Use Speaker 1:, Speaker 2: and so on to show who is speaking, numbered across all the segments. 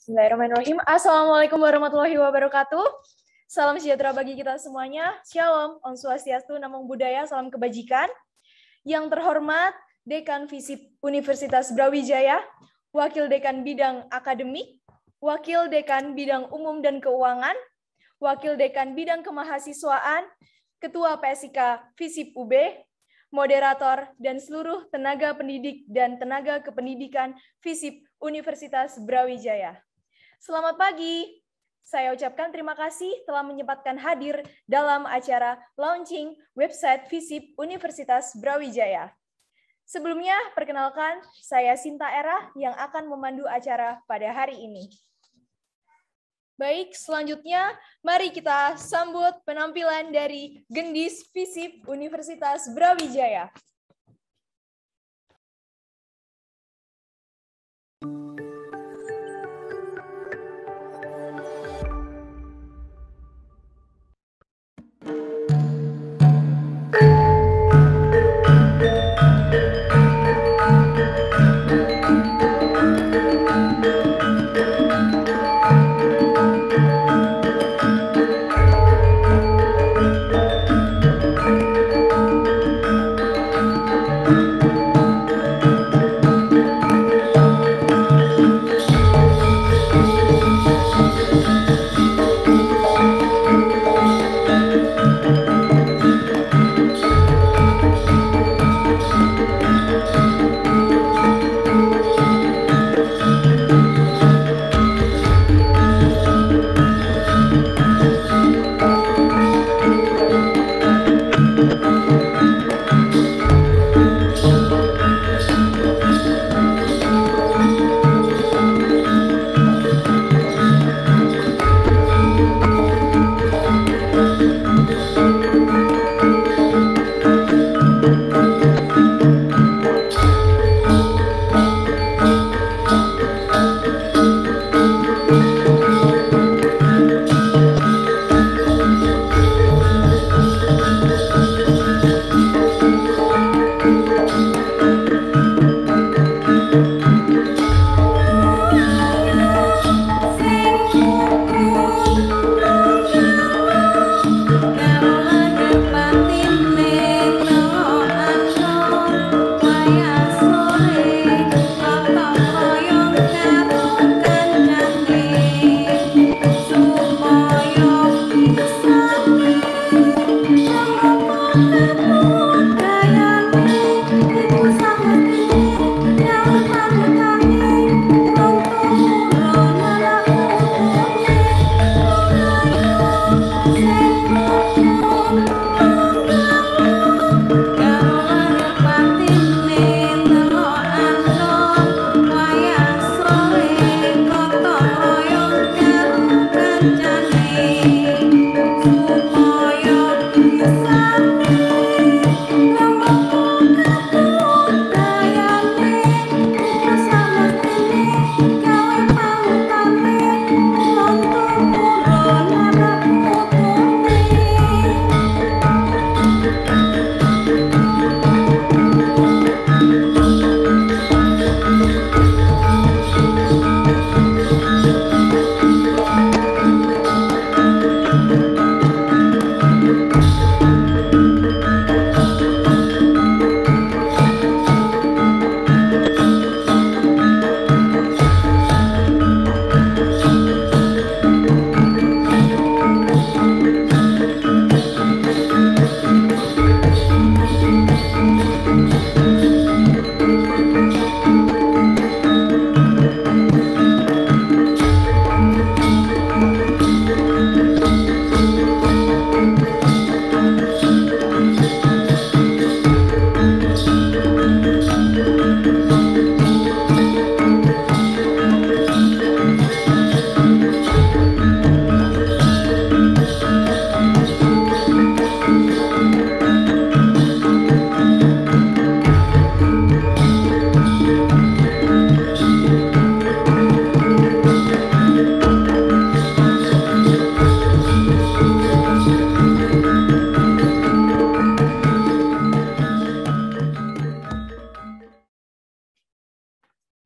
Speaker 1: Bismillahirrahmanirrahim. Assalamualaikum warahmatullahi wabarakatuh. Salam sejahtera bagi kita semuanya. Shalom, Om Swastiastu, Namo Buddhaya, salam kebajikan. Yang terhormat Dekan Visip Universitas Brawijaya, Wakil Dekan Bidang Akademik, Wakil Dekan Bidang Umum dan Keuangan, Wakil Dekan Bidang Kemahasiswaan, Ketua PSIK Visip UB, moderator, dan seluruh tenaga pendidik dan tenaga kependidikan Visip Universitas Brawijaya. Selamat pagi, saya ucapkan terima kasih telah menyempatkan hadir dalam acara launching website Visip Universitas Brawijaya. Sebelumnya, perkenalkan, saya Sinta Era yang akan memandu acara pada hari ini. Baik, selanjutnya mari kita sambut penampilan dari Gendis Visip Universitas Brawijaya.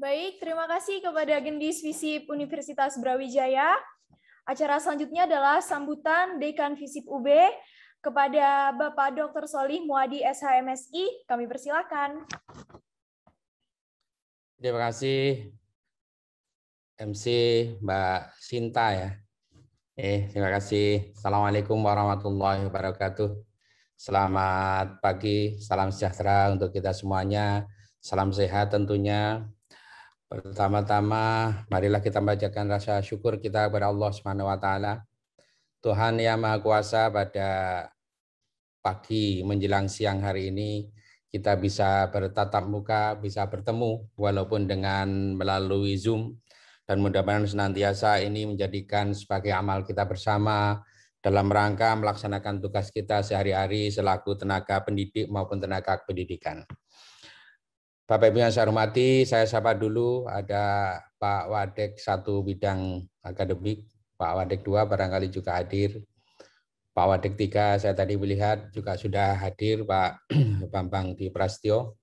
Speaker 1: Baik, terima kasih kepada Gendis Visip Universitas Brawijaya. Acara selanjutnya adalah sambutan Dekan Visip UB kepada Bapak Dr. Solih Muadi SHMSI. Kami persilakan.
Speaker 2: Terima kasih MC Mbak Sinta ya. Terima kasih. Assalamualaikum warahmatullahi wabarakatuh. Selamat pagi, salam sejahtera untuk kita semuanya. Salam sehat tentunya. Pertama-tama, marilah kita bacakan rasa syukur kita kepada Allah Subhanahu wa taala. Tuhan yang Maha Kuasa, pada pagi menjelang siang hari ini kita bisa bertatap muka, bisa bertemu walaupun dengan melalui Zoom, dan mudah-mudahan senantiasa ini menjadikan sebagai amal kita bersama dalam rangka melaksanakan tugas kita sehari-hari selaku tenaga pendidik maupun tenaga pendidikan. Bapak Ibu yang saya hormati, saya sapa dulu ada Pak Wadek 1 bidang akademik, Pak Wadek 2 barangkali juga hadir. Pak Wadek 3 saya tadi melihat juga sudah hadir, Pak Bambang Di Prastyo,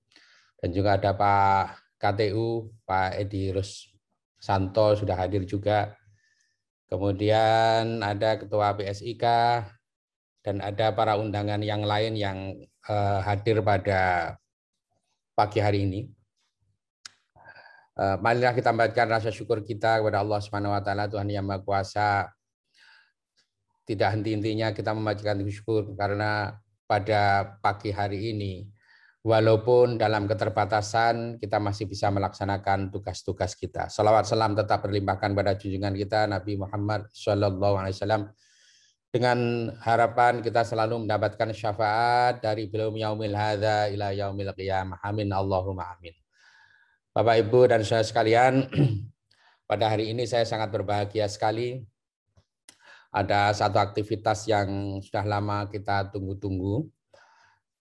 Speaker 2: dan juga ada Pak KTU, Pak Edi Russanto sudah hadir juga. Kemudian ada Ketua PSIK dan ada para undangan yang lain yang hadir pada pagi hari ini. Marilah kita panjatkan rasa syukur kita kepada Allah Subhanahu wa taala, Tuhan yang Maha Kuasa. Tidak henti-hentinya kita memanjatkan syukur karena pada pagi hari ini walaupun dalam keterbatasan kita masih bisa melaksanakan tugas-tugas kita. Salawat salam tetap berlimpahkan pada junjungan kita Nabi Muhammad SAW, dengan harapan kita selalu mendapatkan syafaat dari beliau yaumil hadza ila yaumil qiyamah. Amin Allahumma amin. Bapak Ibu dan saudara sekalian, pada hari ini saya sangat berbahagia sekali. Ada satu aktivitas yang sudah lama kita tunggu-tunggu.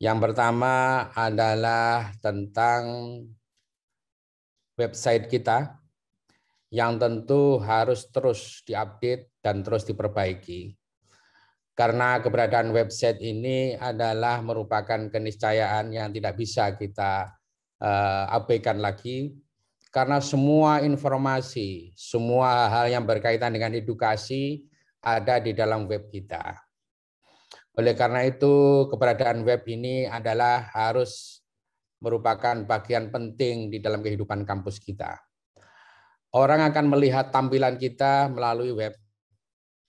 Speaker 2: Yang pertama adalah tentang website kita yang tentu harus terus diupdate dan terus diperbaiki. Karena keberadaan website ini adalah merupakan keniscayaan yang tidak bisa kita abaikan lagi, karena semua informasi, semua hal yang berkaitan dengan edukasi ada di dalam web kita. Oleh karena itu, keberadaan web ini adalah harus merupakan bagian penting di dalam kehidupan kampus kita. Orang akan melihat tampilan kita melalui web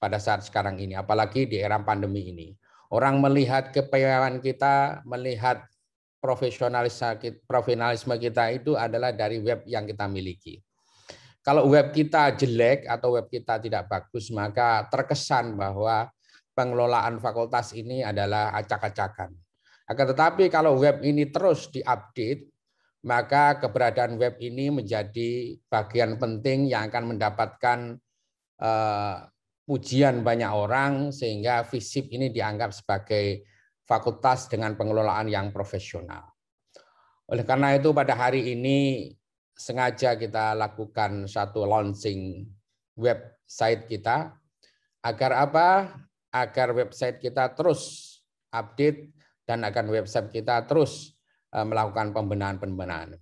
Speaker 2: pada saat sekarang ini, apalagi di era pandemi ini. Orang melihat kepewayan kita, melihat profesionalisme kita itu adalah dari web yang kita miliki. Kalau web kita jelek atau web kita tidak bagus, maka terkesan bahwa pengelolaan fakultas ini adalah acak-acakan. Akan tetapi kalau web ini terus diupdate, maka keberadaan web ini menjadi bagian penting yang akan mendapatkan pujian banyak orang, sehingga FISIP ini dianggap sebagai fakultas dengan pengelolaan yang profesional. Oleh karena itu pada hari ini sengaja kita lakukan satu launching website kita. Agar apa? Agar website kita terus update dan agar website kita terus melakukan pembenahan-pembenahan.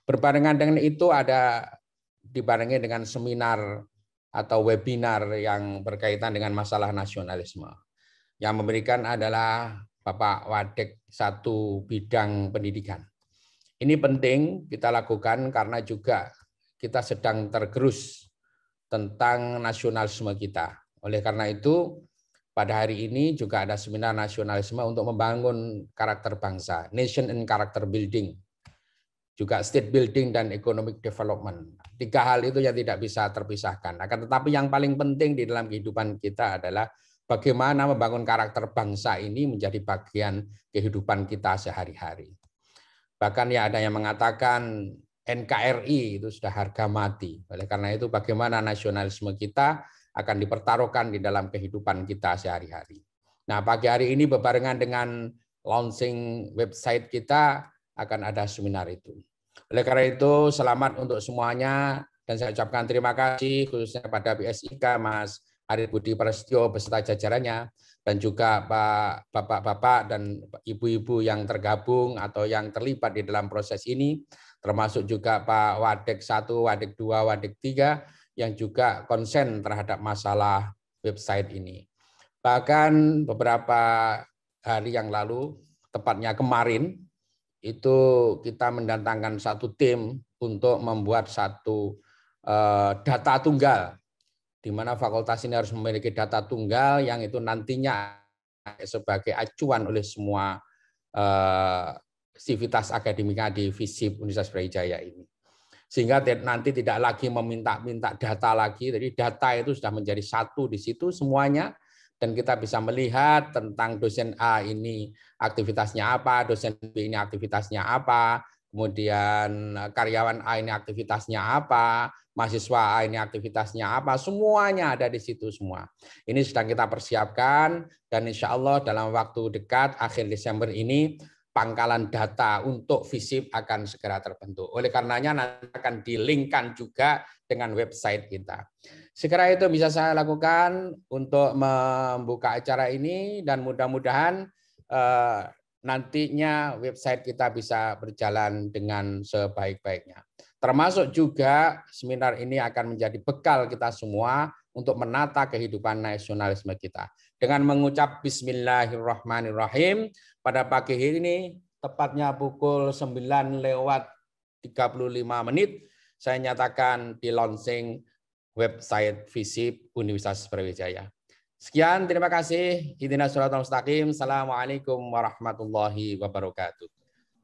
Speaker 2: Berbarengan dengan itu ada dibarengi dengan seminar atau webinar yang berkaitan dengan masalah nasionalisme. Yang memberikan adalah Bapak Wadek 1 bidang pendidikan. Ini penting kita lakukan karena juga kita sedang tergerus tentang nasionalisme kita. Oleh karena itu, pada hari ini juga ada seminar nasionalisme untuk membangun karakter bangsa, nation and character building, juga state building dan economic development. 3 hal itu yang tidak bisa terpisahkan. Akan tetapi yang paling penting di dalam kehidupan kita adalah bagaimana membangun karakter bangsa ini menjadi bagian kehidupan kita sehari-hari. Bahkan ya ada yang mengatakan NKRI itu sudah harga mati. Oleh karena itu bagaimana nasionalisme kita akan dipertaruhkan di dalam kehidupan kita sehari-hari. Nah, pagi hari ini berbarengan dengan launching website kita akan ada seminar itu. Oleh karena itu, selamat untuk semuanya dan saya ucapkan terima kasih khususnya pada PSIK Mas Ari Budi Prastyo beserta jajarannya dan juga bapak-bapak dan ibu-ibu yang tergabung atau yang terlibat di dalam proses ini, termasuk juga Pak Wadek 1, Wadek 2, Wadek 3 yang juga konsen terhadap masalah website ini. Bahkan beberapa hari yang lalu, tepatnya kemarin, itu kita mendatangkan satu tim untuk membuat satu data tunggal, di mana fakultas ini harus memiliki data tunggal yang itu nantinya sebagai acuan oleh semua sivitas akademika di FISIP Universitas Brawijaya ini. Sehingga nanti tidak lagi meminta-minta data lagi, jadi data itu sudah menjadi satu di situ semuanya, dan kita bisa melihat tentang dosen A ini aktivitasnya apa, dosen B ini aktivitasnya apa, kemudian karyawan A ini aktivitasnya apa, mahasiswa A ini aktivitasnya apa, semuanya ada di situ semua. Ini sedang kita persiapkan, dan insya Allah dalam waktu dekat, akhir Desember ini, pangkalan data untuk FISIP akan segera terbentuk. Oleh karenanya nanti akan di-link-kan juga dengan website kita. Segera itu bisa saya lakukan untuk membuka acara ini, dan mudah-mudahan nantinya website kita bisa berjalan dengan sebaik-baiknya. Termasuk juga seminar ini akan menjadi bekal kita semua untuk menata kehidupan nasionalisme kita. Dengan mengucap Bismillahirrahmanirrahim, pada pagi ini, tepatnya pukul 9:35, saya nyatakan di launching website FISIP Universitas Brawijaya. Sekian, terima kasih. Ihdinas shiratal mustaqim. Assalamualaikum warahmatullahi wabarakatuh.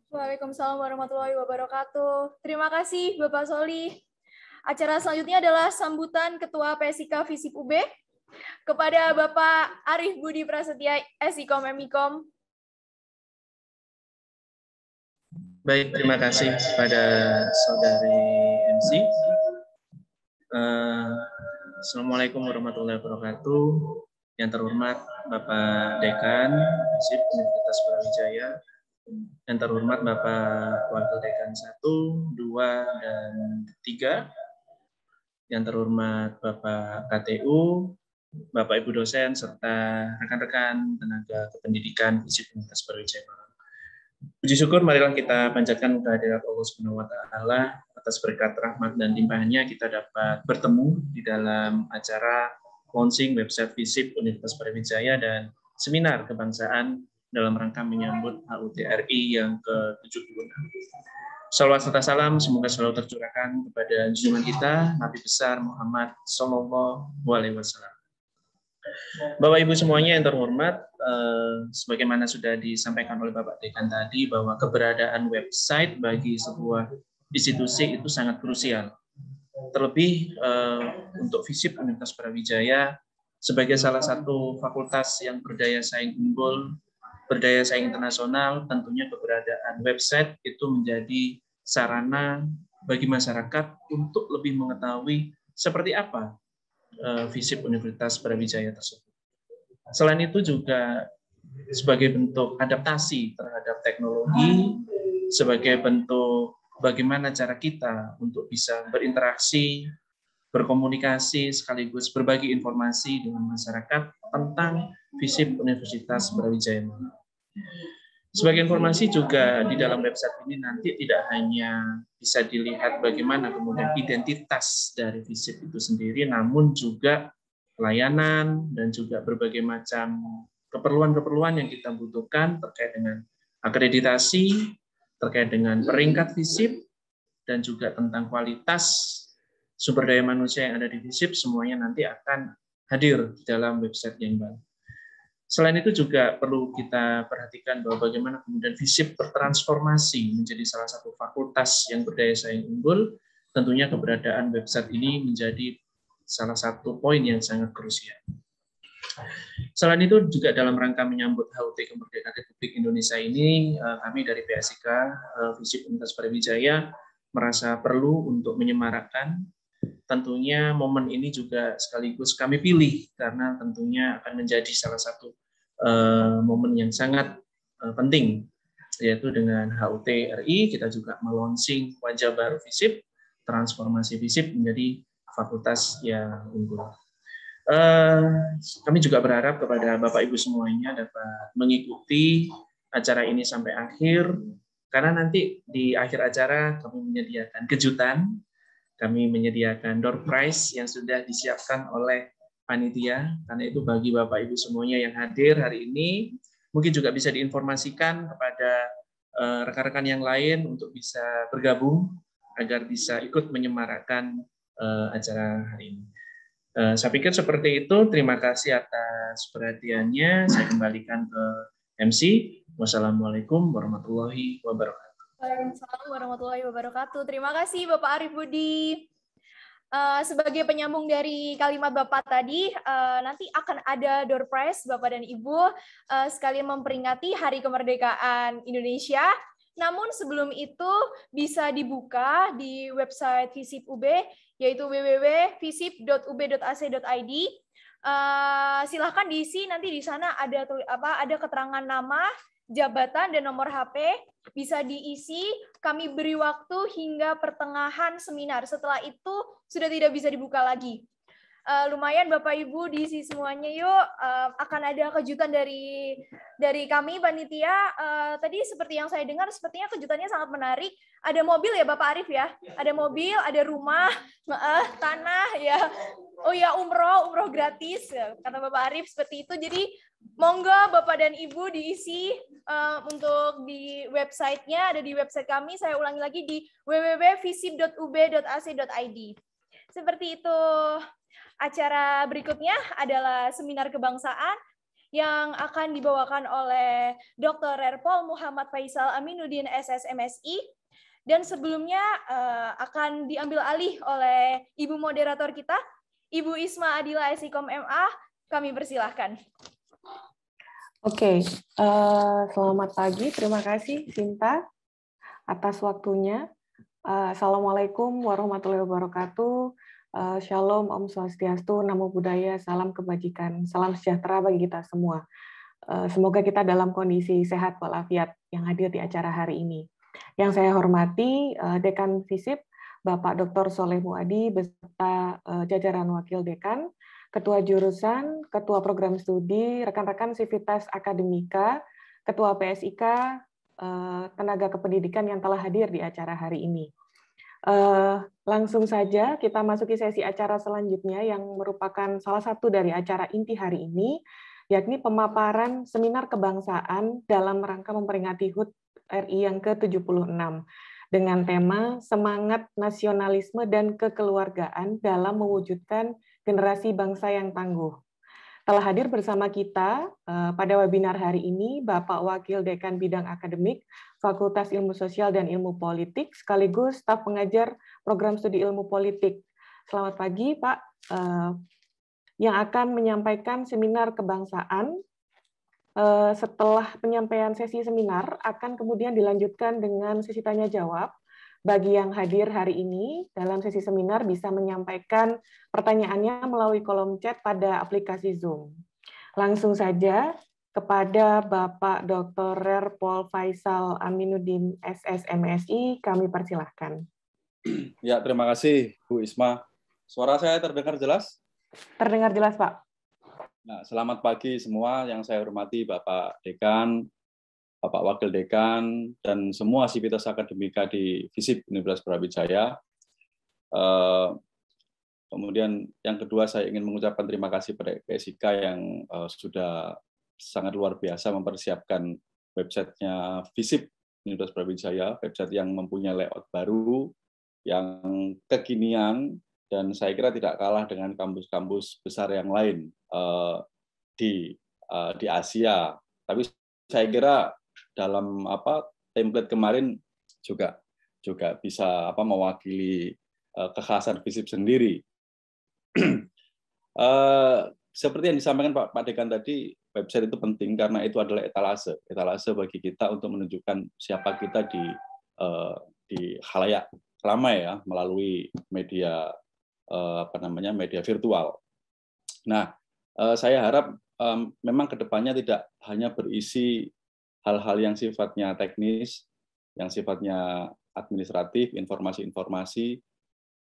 Speaker 1: Waalaikumsalam warahmatullahi wabarakatuh. Terima kasih Bapak Soli. Acara selanjutnya adalah sambutan Ketua PSIK FISIP UB kepada Bapak Arif Budi Prasetya, SIKOM MIKOM.
Speaker 3: Baik, terima kasih kepada Saudari MC. Assalamualaikum warahmatullahi wabarakatuh. Yang terhormat Bapak Dekan FISIP Universitas Brawijaya, yang terhormat Bapak Wakil Dekan 1, 2, dan 3, yang terhormat Bapak KTU, Bapak Ibu dosen, serta rekan-rekan tenaga kependidikan FISIP Universitas Brawijaya. Puji syukur marilah kita panjatkan kehadirat Allah Subhanahu wa taala atas berkat rahmat dan limpahnya kita dapat bertemu di dalam acara launching website FISIP Universitas Brawijaya dan seminar kebangsaan dalam rangka menyambut HUT RI yang ke-76. Salawat serta salam semoga selalu tercurahkan kepada junjungan kita Nabi besar Muhammad Shallallahu Alaihi Wasallam. Bapak Ibu semuanya yang terhormat, sebagaimana sudah disampaikan oleh Bapak Dekan tadi, bahwa keberadaan website bagi sebuah institusi itu sangat krusial. Terlebih untuk FISIP Universitas Brawijaya sebagai salah satu fakultas yang berdaya saing unggul, berdaya saing internasional, tentunya keberadaan website itu menjadi sarana bagi masyarakat untuk lebih mengetahui seperti apa FISIP Universitas Brawijaya tersebut. Selain itu juga sebagai bentuk adaptasi terhadap teknologi, sebagai bentuk bagaimana cara kita untuk bisa berinteraksi, berkomunikasi, sekaligus berbagi informasi dengan masyarakat tentang FISIP Universitas Brawijaya. Sebagai informasi juga di dalam website ini nanti tidak hanya bisa dilihat bagaimana kemudian identitas dari FISIP itu sendiri, namun juga pelayanan dan juga berbagai macam keperluan-keperluan yang kita butuhkan terkait dengan akreditasi, terkait dengan peringkat FISIP, dan juga tentang kualitas sumber daya manusia yang ada di FISIP, semuanya nanti akan hadir di dalam website yang baru. Selain itu juga perlu kita perhatikan bahwa bagaimana kemudian FISIP bertransformasi menjadi salah satu fakultas yang berdaya saing unggul, tentunya keberadaan website ini menjadi salah satu poin yang sangat krusial. Selain itu juga dalam rangka menyambut HUT Kemerdekaan Republik Indonesia ini, kami dari PSIK FISIP Universitas Brawijaya merasa perlu untuk menyemarakkan. Tentunya momen ini juga sekaligus kami pilih karena tentunya akan menjadi salah satu momen yang sangat penting, yaitu dengan HUT RI kita juga melonsing wajah baru FISIP, transformasi FISIP menjadi fakultas yang unggul. Kami juga berharap kepada Bapak Ibu semuanya dapat mengikuti acara ini sampai akhir, Karena nanti di akhir acara kami menyediakan kejutan, kami menyediakan door prize yang sudah disiapkan oleh panitia. Karena itu bagi Bapak Ibu semuanya yang hadir hari ini, mungkin juga bisa diinformasikan kepada rekan-rekan yang lain untuk bisa bergabung agar bisa ikut menyemarakkan acara hari ini. Saya pikir seperti itu. Terima kasih atas perhatiannya. Saya kembalikan ke MC. Wassalamualaikum warahmatullahi wabarakatuh.
Speaker 1: Waalaikumsalam warahmatullahi wabarakatuh. Terima kasih Bapak Arif Budi. Sebagai penyambung dari kalimat Bapak tadi, nanti akan ada door prize Bapak dan Ibu sekalian memperingati Hari Kemerdekaan Indonesia. Namun sebelum itu bisa dibuka di website FISIP UB, yaitu www.fisip.ub.ac.id. Silahkan diisi, nanti di sana ada keterangan nama, jabatan, dan nomor HP. Bisa diisi, kami beri waktu hingga pertengahan seminar. Setelah itu sudah tidak bisa dibuka lagi. Lumayan Bapak Ibu diisi semuanya yuk. Akan ada kejutan dari kami panitia. Tadi seperti yang saya dengar sepertinya kejutannya sangat menarik. Ada mobil ya Bapak Arif ya. Ada mobil, ada rumah, tanah ya. Oh ya, umroh gratis kata Bapak Arif seperti itu. Jadi monggo Bapak dan Ibu diisi untuk di websitenya, ada di website kami. Saya ulangi lagi di www.visip.ub.ac.id. Seperti itu. Acara berikutnya adalah seminar kebangsaan yang akan dibawakan oleh Dr. Rerpol Muhammad Faisal Aminuddin SSMSI. Dan sebelumnya akan diambil alih oleh Ibu moderator kita, Ibu Isma Adila Esikom MA. Kami persilahkan.
Speaker 4: Oke, selamat pagi. Terima kasih Sinta atas waktunya. Assalamualaikum warahmatullahi wabarakatuh. Shalom, Om Swastiastu, Namo Buddhaya, salam kebajikan, salam sejahtera bagi kita semua. Semoga kita dalam kondisi sehat walafiat yang hadir di acara hari ini. Yang saya hormati Dekan FISIP, Bapak Dr. Soleh Muadi, beserta jajaran Wakil Dekan, Ketua Jurusan, Ketua Program Studi, rekan-rekan Sivitas Akademika, Ketua PSIK, tenaga kependidikan yang telah hadir di acara hari ini. Langsung saja kita masuki sesi acara selanjutnya yang merupakan salah satu dari acara inti hari ini, yakni pemaparan seminar kebangsaan dalam rangka memperingati HUT RI yang ke-76 dengan tema Semangat Nasionalisme dan Kekeluargaan dalam Mewujudkan Generasi Bangsa yang Tangguh. Telah hadir bersama kita pada webinar hari ini Bapak Wakil Dekan Bidang Akademik Fakultas Ilmu Sosial dan Ilmu Politik, sekaligus staf pengajar Program Studi Ilmu Politik. Selamat pagi, Pak. Yang akan menyampaikan seminar kebangsaan. Setelah penyampaian sesi seminar, akan kemudian dilanjutkan dengan sesi tanya-jawab. Bagi yang hadir hari ini, dalam sesi seminar bisa menyampaikan pertanyaannya melalui kolom chat pada aplikasi Zoom. Langsung saja, kepada Bapak Dr. Rerpol Faisal Aminuddin SSMSI, kami persilahkan.
Speaker 5: Ya, terima kasih Bu Isma. Suara saya terdengar jelas?
Speaker 4: Terdengar jelas, Pak.
Speaker 5: Nah, selamat pagi semua yang saya hormati Bapak Dekan, Bapak Wakil Dekan, dan semua sivitas akademika di FISIP Universitas Brawijaya. Kemudian yang kedua saya ingin mengucapkan terima kasih pada PSIK yang sudah sangat luar biasa mempersiapkan websitenya FISIP Universitas Brawijaya, website yang mempunyai layout baru, yang kekinian, dan saya kira tidak kalah dengan kampus-kampus besar yang lain di Asia. Tapi saya kira dalam template kemarin juga bisa mewakili kekhasan FISIP sendiri. Seperti yang disampaikan Pak Dekan tadi, website itu penting karena itu adalah etalase bagi kita untuk menunjukkan siapa kita di khalayak ramai ya, melalui media media virtual. Nah, saya harap memang kedepannya tidak hanya berisi hal-hal yang sifatnya teknis, yang sifatnya administratif, informasi-informasi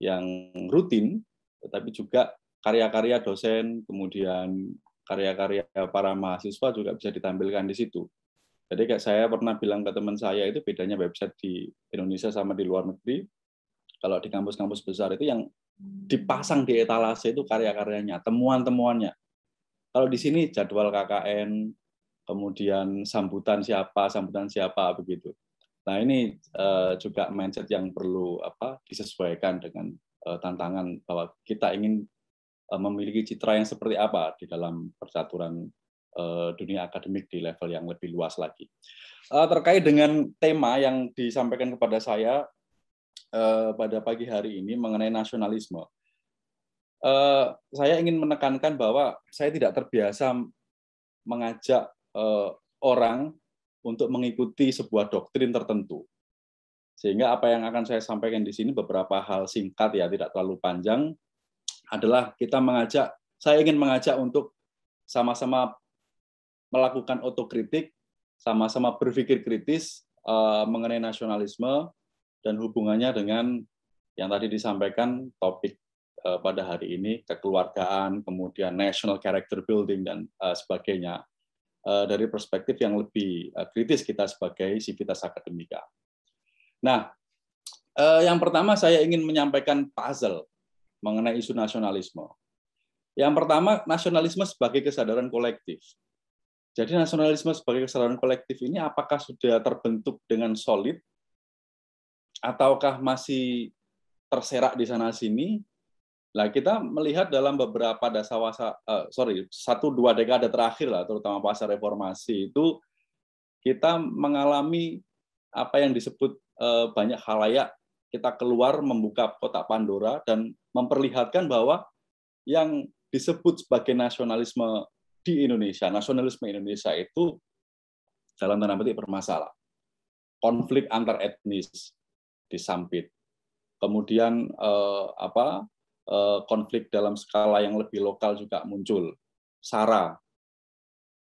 Speaker 5: yang rutin, tetapi juga karya-karya dosen, kemudian karya-karya para mahasiswa juga bisa ditampilkan di situ. Jadi kayak saya pernah bilang ke teman saya, itu bedanya website di Indonesia sama di luar negeri. Kalau di kampus-kampus besar itu yang dipasang di etalase itu karya-karyanya, temuan-temuannya. Kalau di sini jadwal KKN, kemudian sambutan siapa begitu. Nah ini juga mindset yang perlu disesuaikan dengan tantangan bahwa kita ingin memiliki citra yang seperti apa di dalam percaturan dunia akademik di level yang lebih luas lagi. Terkait dengan tema yang disampaikan kepada saya pada pagi hari ini mengenai nasionalisme, saya ingin menekankan bahwa saya tidak terbiasa mengajak orang untuk mengikuti sebuah doktrin tertentu. Sehingga apa yang akan saya sampaikan di sini beberapa hal singkat ya, tidak terlalu panjang, adalah saya ingin mengajak untuk sama-sama melakukan otokritik, sama-sama berpikir kritis mengenai nasionalisme dan hubungannya dengan yang tadi disampaikan topik pada hari ini, kekeluargaan, kemudian national character building, dan sebagainya, dari perspektif yang lebih kritis kita sebagai sivitas akademika. Nah, yang pertama saya ingin menyampaikan puzzle mengenai isu nasionalisme. Yang pertama, nasionalisme sebagai kesadaran kolektif. Jadi nasionalisme sebagai kesadaran kolektif ini apakah sudah terbentuk dengan solid, ataukah masih terserak di sana-sini? Nah, kita melihat dalam beberapa 1-2 dekade terakhir lah, terutama pasca reformasi itu, kita mengalami apa yang disebut banyak khalayak, kita keluar membuka kotak Pandora dan memperlihatkan bahwa yang disebut sebagai nasionalisme di Indonesia, nasionalisme Indonesia itu dalam tanda petik bermasalah. Konflik antar etnis disampit. Kemudian konflik dalam skala yang lebih lokal juga muncul. SARA.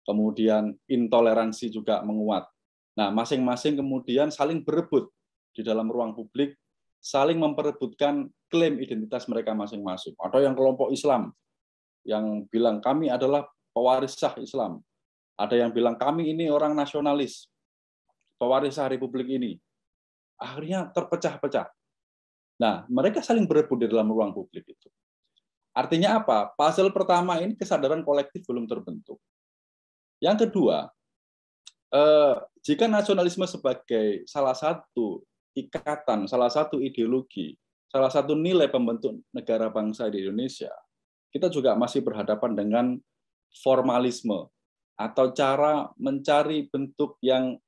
Speaker 5: Kemudian intoleransi juga menguat. Nah, masing-masing kemudian saling berebut di dalam ruang publik, saling memperebutkan klaim identitas mereka masing-masing. Ada yang kelompok Islam yang bilang kami adalah pewaris sah Islam. Ada yang bilang kami ini orang nasionalis, pewaris sah Republik ini. Akhirnya terpecah-pecah. Nah, mereka saling berebut di dalam ruang publik itu. Artinya apa? Puzzle pertama ini kesadaran kolektif belum terbentuk. Yang kedua, jika nasionalisme sebagai salah satu ikatan, salah satu ideologi, salah satu nilai pembentuk negara bangsa di Indonesia, kita juga masih berhadapan dengan formalisme atau cara mencari bentuk yang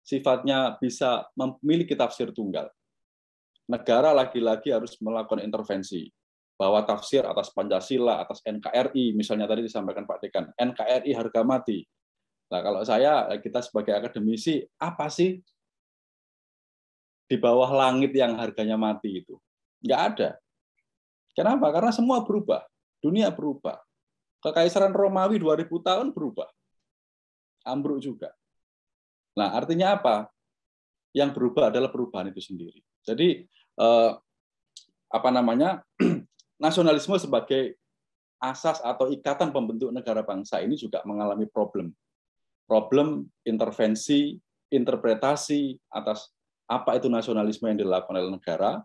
Speaker 5: sifatnya bisa memiliki tafsir tunggal. Negara lagi-lagi harus melakukan intervensi bahwa tafsir atas Pancasila, atas NKRI, misalnya tadi disampaikan Pak Dekan, NKRI harga mati. Nah, kalau kita sebagai akademisi, apa sih di bawah langit yang harganya mati itu? Nggak ada. Kenapa? Karena semua berubah. Dunia berubah. Kekaisaran Romawi 2000 tahun berubah. Ambruk juga. Nah, artinya apa? Yang berubah adalah perubahan itu sendiri. Jadi, nasionalisme sebagai asas atau ikatan pembentuk negara bangsa ini juga mengalami problem intervensi, interpretasi atas apa itu nasionalisme yang dilakukan oleh negara,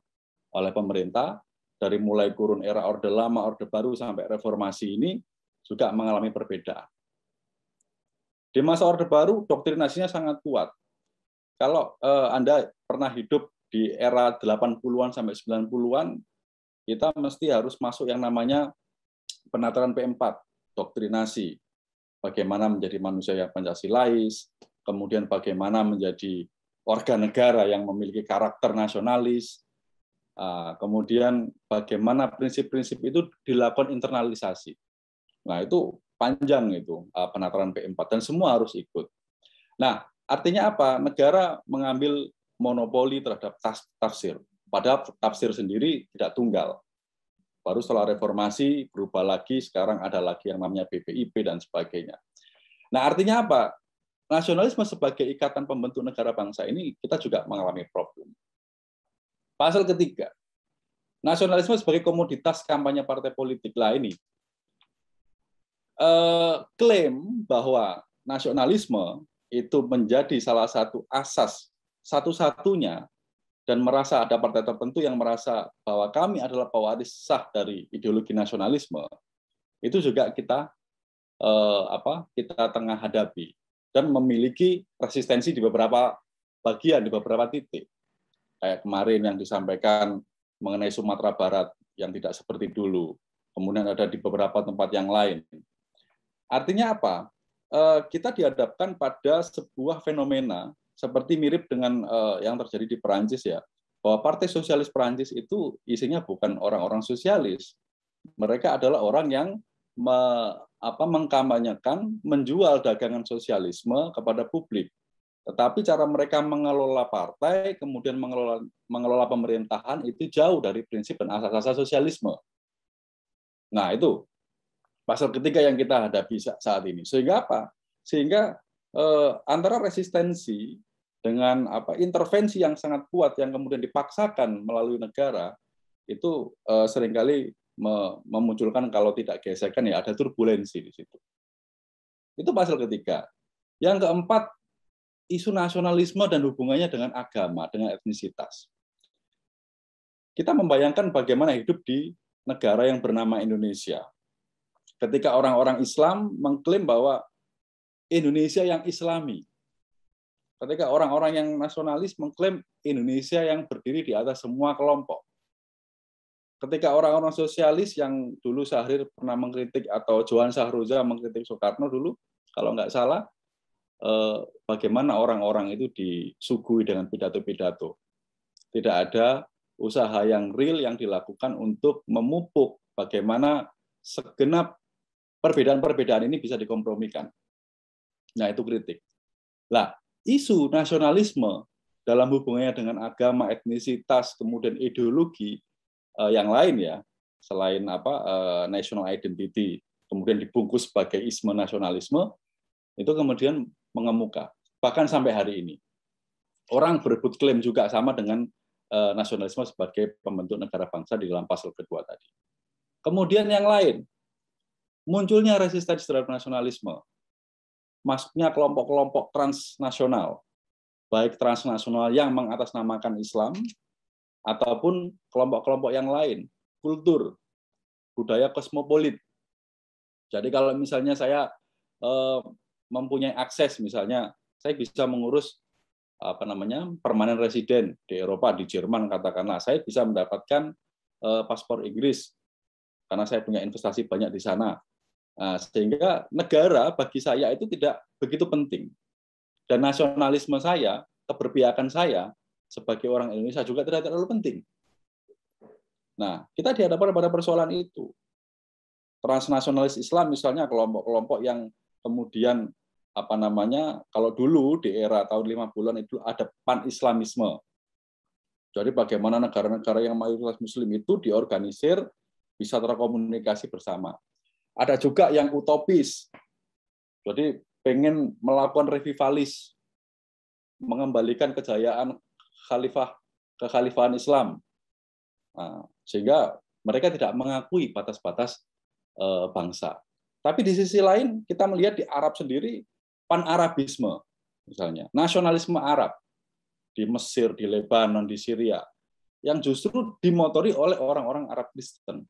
Speaker 5: oleh pemerintah, dari mulai kurun era Orde Lama, Orde Baru, sampai reformasi ini juga mengalami perbedaan. Di masa Orde Baru, doktrinasinya sangat kuat. Kalau Anda pernah hidup di era 80-an sampai 90-an, kita mesti harus masuk yang namanya penataran P4, doktrinasi. Bagaimana menjadi manusia yang Pancasilais, kemudian bagaimana menjadi warga negara yang memiliki karakter nasionalis, kemudian bagaimana prinsip-prinsip itu dilakukan internalisasi. Nah, itu panjang itu penataran P4 dan semua harus ikut. Nah, artinya apa? Negara mengambil monopoli terhadap tafsir. Padahal tafsir sendiri tidak tunggal. Baru setelah reformasi berubah lagi, sekarang ada lagi yang namanya BPIP dan sebagainya. Nah, artinya apa? Nasionalisme sebagai ikatan pembentuk negara bangsa ini kita juga mengalami problem. Pasal ketiga, nasionalisme sebagai komoditas kampanye partai politik. Lah ini klaim bahwa nasionalisme itu menjadi salah satu asas satu-satunya, dan merasa ada partai tertentu yang merasa bahwa kami adalah pewaris sah dari ideologi nasionalisme, itu juga kita tengah hadapi dan memiliki resistensi di beberapa bagian, di beberapa titik. Kayak kemarin yang disampaikan mengenai Sumatera Barat yang tidak seperti dulu, kemudian ada di beberapa tempat yang lain. Artinya apa? Kita dihadapkan pada sebuah fenomena seperti mirip dengan yang terjadi di Perancis ya, bahwa Partai Sosialis Perancis itu isinya bukan orang-orang sosialis. Mereka adalah orang yang mengkampanyekan, menjual dagangan sosialisme kepada publik. Tetapi cara mereka mengelola partai, kemudian mengelola pemerintahan itu jauh dari prinsip dan asas-asas sosialisme. Nah, itu pasal ketiga yang kita hadapi saat ini. Sehingga apa? Sehingga antara resistensi dengan intervensi yang sangat kuat yang kemudian dipaksakan melalui negara itu seringkali memunculkan, kalau tidak gesekan ya ada turbulensi di situ. Itu pasal ketiga. Yang keempat, isu nasionalisme dan hubungannya dengan agama, dengan etnisitas. Kita membayangkan bagaimana hidup di negara yang bernama Indonesia. Ketika orang-orang Islam mengklaim bahwa Indonesia yang Islami. Ketika orang-orang yang nasionalis mengklaim Indonesia yang berdiri di atas semua kelompok. Ketika orang-orang sosialis yang dulu Syahrir pernah mengkritik, atau Johan Sahroza mengkritik Soekarno dulu, kalau nggak salah, bagaimana orang-orang itu disuguhi dengan pidato-pidato. Tidak ada usaha yang real yang dilakukan untuk memupuk bagaimana segenap perbedaan-perbedaan ini bisa dikompromikan. Nah, itu kritik. Nah, isu nasionalisme dalam hubungannya dengan agama, etnisitas, kemudian ideologi yang lain ya, selain national identity, kemudian dibungkus sebagai isme nasionalisme, itu kemudian mengemuka. Bahkan sampai hari ini. Orang berebut klaim juga sama dengan nasionalisme sebagai pembentuk negara bangsa di dalam pasal kedua tadi. Kemudian yang lain, munculnya resistensi terhadap nasionalisme. Masuknya kelompok-kelompok transnasional, baik transnasional yang mengatasnamakan Islam, ataupun kelompok-kelompok yang lain, kultur, budaya kosmopolit. Jadi kalau misalnya saya mempunyai akses, misalnya saya bisa mengurus permanen residen di Eropa, di Jerman katakanlah, saya bisa mendapatkan paspor Inggris karena saya punya investasi banyak di sana. Nah, sehingga negara bagi saya itu tidak begitu penting. Dan nasionalisme saya, keberpihakan saya sebagai orang Indonesia juga tidak terlalu penting. Nah, kita dihadapkan pada persoalan itu. Transnasionalis Islam misalnya, kelompok-kelompok yang kemudian kalau dulu di era tahun 50-an itu ada pan-islamisme. Jadi bagaimana negara-negara yang mayoritas muslim itu diorganisir, bisa terkomunikasi bersama. Ada juga yang utopis. Jadi pengen melakukan revivalis, mengembalikan kejayaan kekhalifahan Islam. Nah, sehingga mereka tidak mengakui batas-batas bangsa. Tapi di sisi lain kita melihat di Arab sendiri pan-Arabisme, misalnya nasionalisme Arab di Mesir, di Lebanon, di Syria, yang justru dimotori oleh orang-orang Arab Kristen,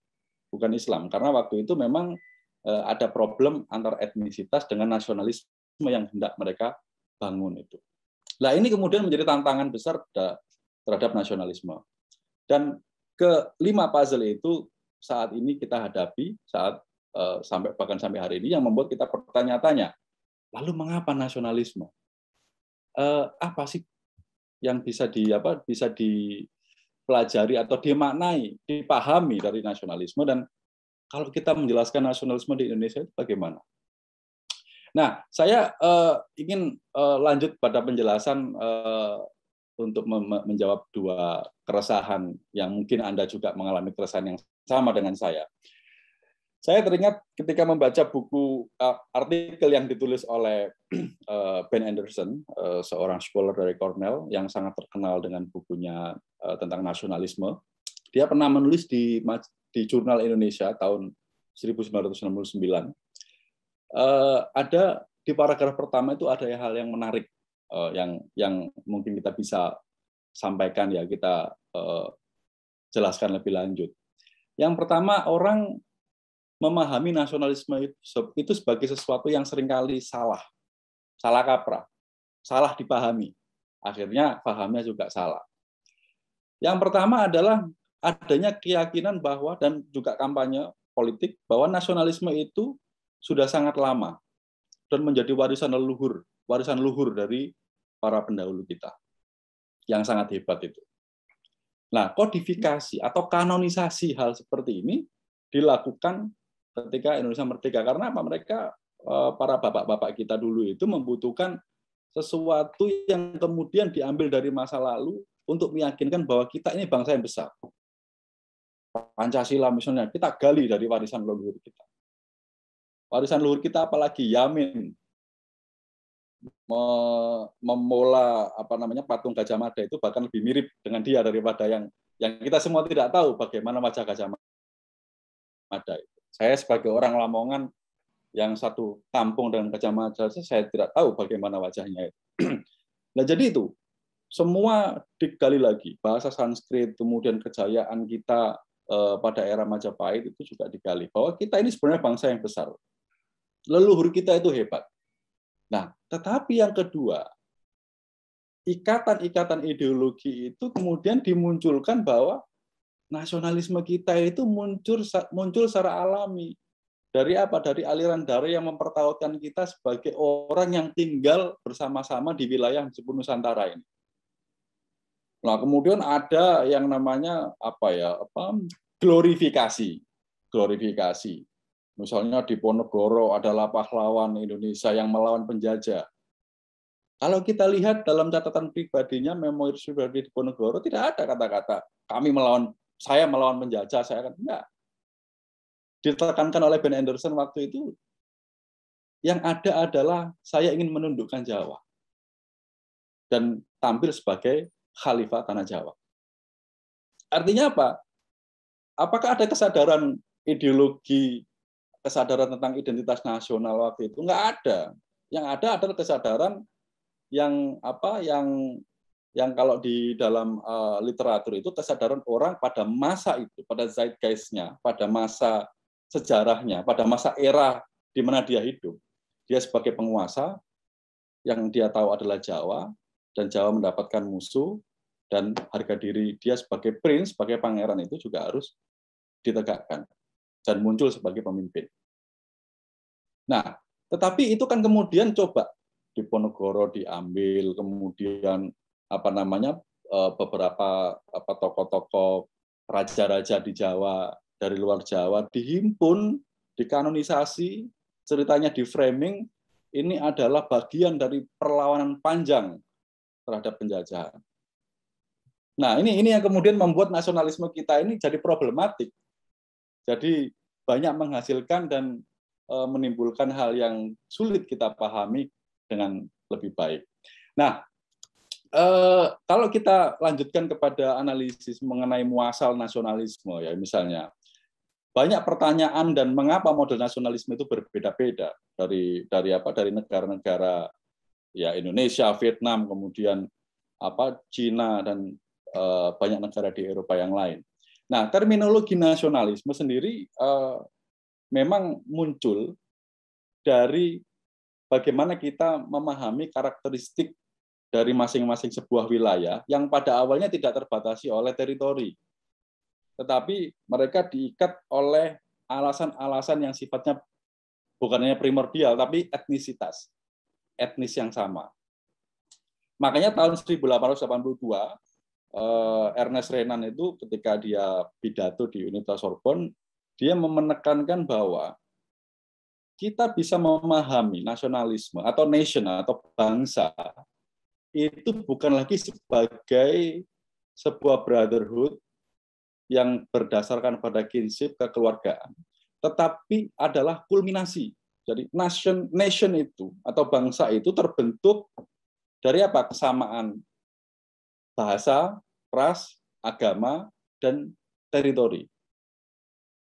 Speaker 5: bukan Islam, karena waktu itu memang ada problem antar etnisitas dengan nasionalisme yang hendak mereka bangun itu. Nah, ini kemudian menjadi tantangan besar terhadap nasionalisme. Dan kelima puzzle itu saat ini kita hadapi, bahkan sampai hari ini, yang membuat kita bertanya-tanya, lalu mengapa nasionalisme? Apa sih yang bisa dipelajari atau dimaknai, dipahami dari nasionalisme, dan kalau kita menjelaskan nasionalisme di Indonesia itu bagaimana? Nah, saya ingin lanjut pada penjelasan untuk menjawab dua keresahan yang mungkin Anda juga mengalami keresahan yang sama dengan saya. Saya teringat ketika membaca buku artikel yang ditulis oleh Ben Anderson, seorang scholar dari Cornell yang sangat terkenal dengan bukunya tentang nasionalisme. Dia pernah menulis di Jurnal Indonesia tahun 1969. Ada di paragraf pertama itu ada hal yang menarik yang mungkin kita bisa sampaikan, ya kita jelaskan lebih lanjut. Yang pertama, orang memahami nasionalisme itu sebagai sesuatu yang seringkali salah kaprah, salah dipahami. Akhirnya pahamnya juga salah. Yang pertama adalah adanya keyakinan bahwa, dan juga kampanye politik, bahwa nasionalisme itu sudah sangat lama dan menjadi warisan luhur dari para pendahulu kita yang sangat hebat itu. Nah, kodifikasi atau kanonisasi hal seperti ini dilakukan ketika Indonesia merdeka. Karena apa? Mereka, para bapak-bapak kita dulu itu membutuhkan sesuatu yang kemudian diambil dari masa lalu untuk meyakinkan bahwa kita ini bangsa yang besar. Pancasila misalnya, kita gali dari warisan leluhur kita. Warisan leluhur kita apalagi Yamin memula patung Gajah Mada itu bahkan lebih mirip dengan dia daripada yang kita semua tidak tahu bagaimana wajah Gajah Mada itu. Saya sebagai orang Lamongan yang satu kampung dengan Gajah Mada, saya tidak tahu bagaimana wajahnya itu. Nah, jadi itu semua digali lagi, bahasa Sanskrit, kemudian kejayaan kita pada era Majapahit itu juga digali bahwa kita ini sebenarnya bangsa yang besar. Leluhur kita itu hebat. Nah, tetapi yang kedua, ikatan-ikatan ideologi itu kemudian dimunculkan bahwa nasionalisme kita itu muncul secara alami. Dari apa? Dari aliran darah yang mempertautkan kita sebagai orang yang tinggal bersama-sama di wilayah disebut Nusantara ini. Nah, kemudian ada yang namanya glorifikasi. Misalnya di Ponorogo adalah pahlawan Indonesia yang melawan penjajah. Kalau kita lihat dalam catatan pribadinya, memori pribadi di Ponorogo tidak ada kata-kata saya melawan penjajah, saya kan enggak. Ditekankan oleh Ben Anderson waktu itu, yang ada adalah saya ingin menundukkan Jawa dan tampil sebagai khalifah tanah Jawa. Artinya apa? Apakah ada kesadaran ideologi, kesadaran tentang identitas nasional waktu itu? Enggak ada. Yang ada adalah kesadaran yang kalau di dalam literatur itu kesadaran orang pada masa itu, pada zeitgeist-nya, pada masa sejarahnya, pada masa era di mana dia hidup. Dia sebagai penguasa, yang dia tahu adalah Jawa, dan Jawa mendapatkan musuh, dan harga diri dia sebagai prince, sebagai pangeran itu juga harus ditegakkan dan muncul sebagai pemimpin. Nah, tetapi itu kan kemudian coba di Ponorogo diambil, kemudian beberapa tokoh-tokoh raja-raja di Jawa dari luar Jawa dihimpun, dikanonisasi, ceritanya di framing, ini adalah bagian dari perlawanan panjang terhadap penjajahan. Nah, ini yang kemudian membuat nasionalisme kita ini jadi problematik. Jadi banyak menghasilkan dan menimbulkan hal yang sulit kita pahami dengan lebih baik. Nah, kalau kita lanjutkan kepada analisis mengenai muasal nasionalisme, ya misalnya banyak pertanyaan dan mengapa model nasionalisme itu berbeda-beda dari negara-negara ya Indonesia, Vietnam, kemudian Cina dan banyak negara di Eropa yang lain. Nah, terminologi nasionalisme sendiri memang muncul dari bagaimana kita memahami karakteristik dari masing-masing sebuah wilayah yang pada awalnya tidak terbatasi oleh teritori, tetapi mereka diikat oleh alasan-alasan yang sifatnya bukan hanya primordial, tapi etnisitas, etnis yang sama. Makanya tahun 1882, Ernest Renan itu ketika dia pidato di Universitas Sorbonne, dia menekankan bahwa kita bisa memahami nasionalisme atau nation atau bangsa itu bukan lagi sebagai sebuah brotherhood yang berdasarkan pada kinship kekeluargaan, tetapi adalah kulminasi. Jadi nation itu atau bangsa itu terbentuk dari apa? Kesamaan bahasa, ras, agama, dan teritori.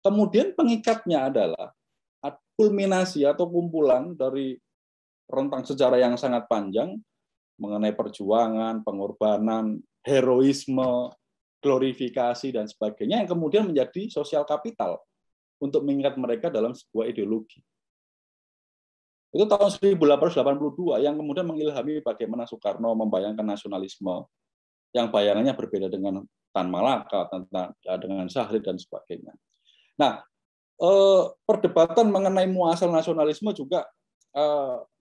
Speaker 5: Kemudian pengikatnya adalah kulminasi atau kumpulan dari rentang sejarah yang sangat panjang mengenai perjuangan, pengorbanan, heroisme, glorifikasi, dan sebagainya, yang kemudian menjadi sosial kapital untuk mengikat mereka dalam sebuah ideologi. Itu tahun 1882 yang kemudian mengilhami bagaimana Soekarno membayangkan nasionalisme, yang bayangannya berbeda dengan Tan Malaka, dengan Syahrir, dan sebagainya. Nah, perdebatan mengenai muasal nasionalisme juga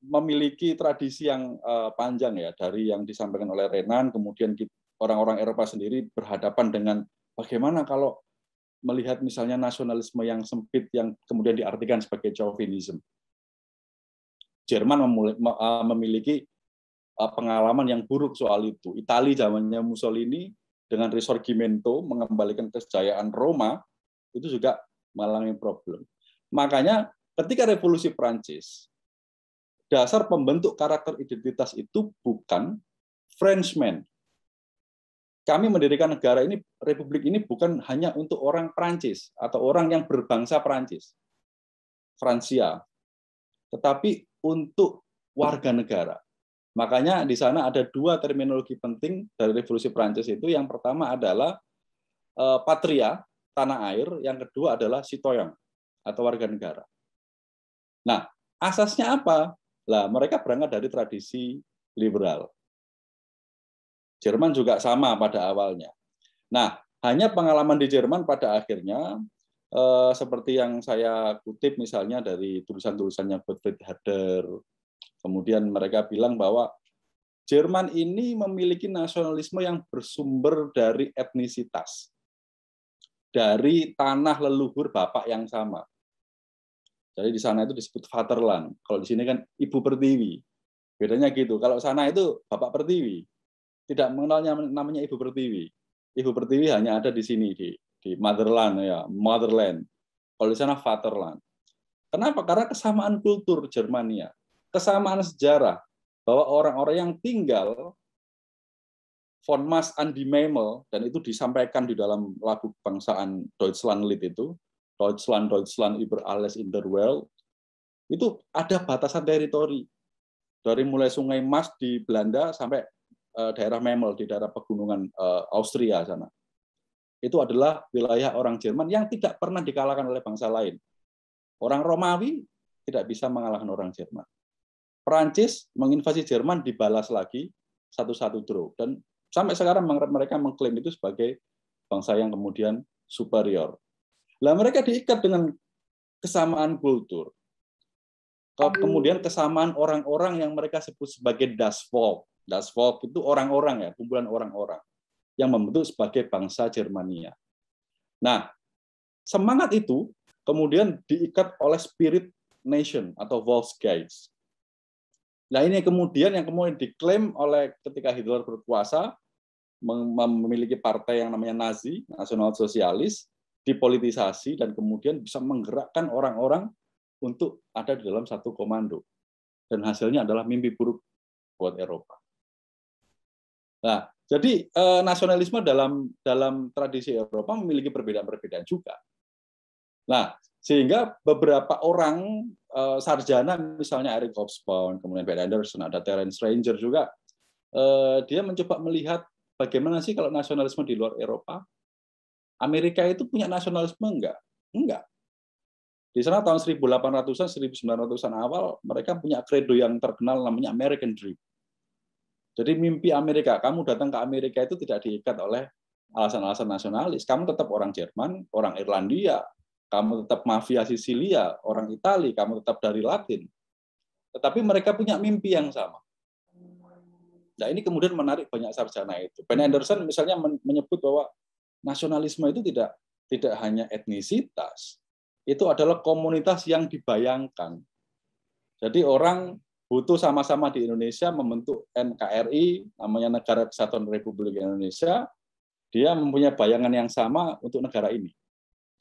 Speaker 5: memiliki tradisi yang panjang ya, dari yang disampaikan oleh Renan, kemudian orang-orang Eropa sendiri berhadapan dengan bagaimana kalau melihat misalnya nasionalisme yang sempit yang kemudian diartikan sebagai chauvinism. Jerman memiliki pengalaman yang buruk soal itu. Italia zamannya Mussolini dengan Risorgimento mengembalikan kejayaan Roma itu juga mengalami problem. Makanya ketika revolusi Prancis, dasar pembentuk karakter identitas itu bukan Frenchman. Kami mendirikan negara ini, republik ini bukan hanya untuk orang Prancis atau orang yang berbangsa Prancis, Francia, tetapi untuk warga negara. Makanya di sana ada dua terminologi penting dari revolusi Prancis itu. Yang pertama adalah patria, tanah air, yang kedua adalah citoyen atau warga negara. Nah, asasnya apa? Lah, mereka berangkat dari tradisi liberal. Jerman juga sama pada awalnya. Nah, hanya pengalaman di Jerman pada akhirnya, seperti yang saya kutip misalnya dari tulisan-tulisannya Gottfried Herder, kemudian mereka bilang bahwa Jerman ini memiliki nasionalisme yang bersumber dari etnisitas, dari tanah leluhur bapak yang sama. Jadi di sana itu disebut Vaterland. Kalau di sini kan Ibu Pertiwi. Bedanya gitu. Kalau sana itu Bapak Pertiwi. Tidak mengenalnya namanya Ibu Pertiwi. Ibu Pertiwi hanya ada di sini, di Motherland, ya, Motherland. Kalau di sana Vaterland. Kenapa? Karena kesamaan kultur Jermania, kesamaan sejarah, bahwa orang-orang yang tinggal von Mass an die Memel, dan itu disampaikan di dalam lagu kebangsaan Deutschlandlied itu, Deutschland, Deutschland über alles in der Welt, itu ada batasan teritori. Dari mulai Sungai Maas di Belanda sampai daerah Memel di daerah pegunungan Austria sana. Itu adalah wilayah orang Jerman yang tidak pernah dikalahkan oleh bangsa lain. Orang Romawi tidak bisa mengalahkan orang Jerman. Perancis menginvasi Jerman, dibalas lagi 1-1 draw. Dan sampai sekarang mereka mengklaim itu sebagai bangsa yang kemudian superior. Lah mereka diikat dengan kesamaan kultur. Kemudian kesamaan orang-orang yang mereka sebut sebagai Das Volk. Das Volk itu orang-orang ya, kumpulan orang-orang yang membentuk sebagai bangsa Jermania. Nah, semangat itu kemudian diikat oleh spirit nation atau Volksgeist. Nah, ini kemudian yang kemudian diklaim oleh ketika Hitler berkuasa, memiliki partai yang namanya Nazi, Nasional Sosialis, dipolitisasi dan kemudian bisa menggerakkan orang-orang untuk ada di dalam satu komando. Dan hasilnya adalah mimpi buruk buat Eropa. Nah, jadi nasionalisme dalam tradisi Eropa memiliki perbedaan-perbedaan juga. Nah, sehingga beberapa orang sarjana, misalnya Eric Hobsbawm, kemudian Ben Anderson, ada Terence Ranger juga, dia mencoba melihat bagaimana sih kalau nasionalisme di luar Eropa. Amerika itu punya nasionalisme enggak? Enggak. Di sana tahun 1800-an, 1900-an awal, mereka punya kredo yang terkenal namanya American Dream. Jadi mimpi Amerika, kamu datang ke Amerika itu tidak diikat oleh alasan-alasan nasionalis. Kamu tetap orang Jerman, orang Irlandia, kamu tetap mafia Sisilia, orang Italia, kamu tetap dari Latin. Tetapi mereka punya mimpi yang sama. Nah, ini kemudian menarik banyak sarjana itu. Ben Anderson misalnya menyebut bahwa nasionalisme itu tidak hanya etnisitas, itu adalah komunitas yang dibayangkan. Jadi orang butuh sama-sama di Indonesia membentuk NKRI, namanya Negara Kesatuan Republik Indonesia, dia mempunyai bayangan yang sama untuk negara ini.